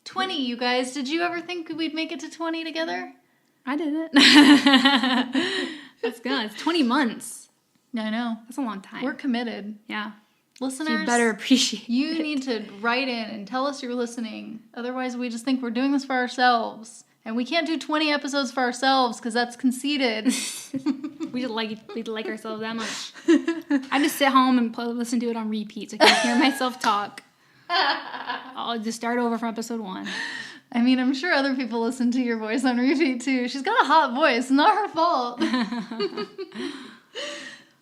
B: 20, you guys. Did you ever think we'd make it to 20 together?
A: I didn't. That's good. It's 20 months.
B: I know.
A: That's a long time.
B: We're committed.
A: Yeah.
B: Listeners,
A: so you better appreciate it.
B: You need to write in and tell us you're listening. Otherwise, we just think we're doing this for ourselves. And we can't do 20 episodes for ourselves because that's conceited.
A: we like ourselves that much. I just sit home and listen to it on repeat so I can hear myself talk. I'll just start over from episode 1.
B: I mean, I'm sure other people listen to your voice on repeat too. She's got a hot voice. Not her fault.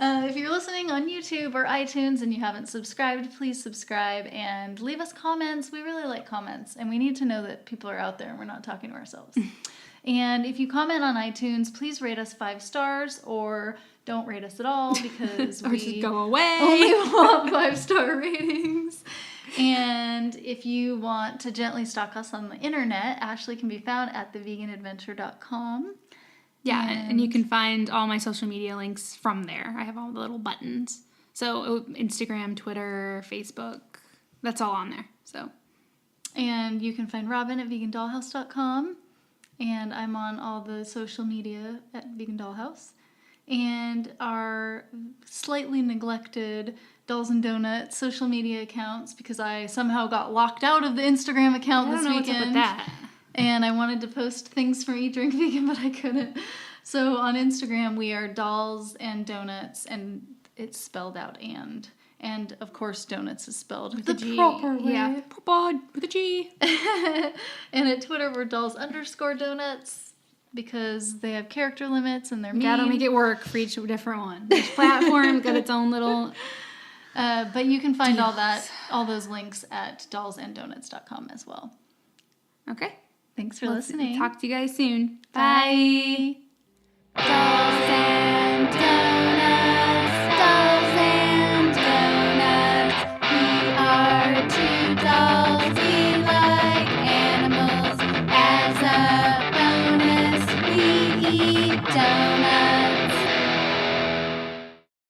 B: If you're listening on YouTube or iTunes and you haven't subscribed, please subscribe and leave us comments. We really like comments, and we need to know that people are out there and we're not talking to ourselves. And if you comment on iTunes, please rate us 5 stars or don't rate us at all because
A: or
B: we
A: just go away.
B: Only want 5-star ratings. And if you want to gently stalk us on the internet, Ashley can be found at theveganadventure.com.
A: Yeah, and you can find all my social media links from there. I have all the little buttons. So Instagram, Twitter, Facebook, that's all on there. So,
B: and you can find Robin at vegandollhouse.com. And I'm on all the social media at Vegan Dollhouse. And our slightly neglected Dolls and Donuts social media accounts because I somehow got locked out of the Instagram account this weekend.
A: What's up with that.
B: And I wanted to post things for Eat Drink Vegan, but I couldn't. So on Instagram, we are Dolls and Donuts, and it's spelled out and. And, of course, Donuts is spelled
A: with
B: the proper way.
A: Yeah, proper, with a G.
B: And at Twitter, we're Dolls_Donuts because they have character limits and they're mean.
A: Gotta make it work for each different one. Each platform got its own little...
B: but you can find all those links at dollsanddonuts.com as well.
A: Okay.
B: Thanks for listening.
A: Talk to you guys soon.
B: Bye. Dolls and Donuts.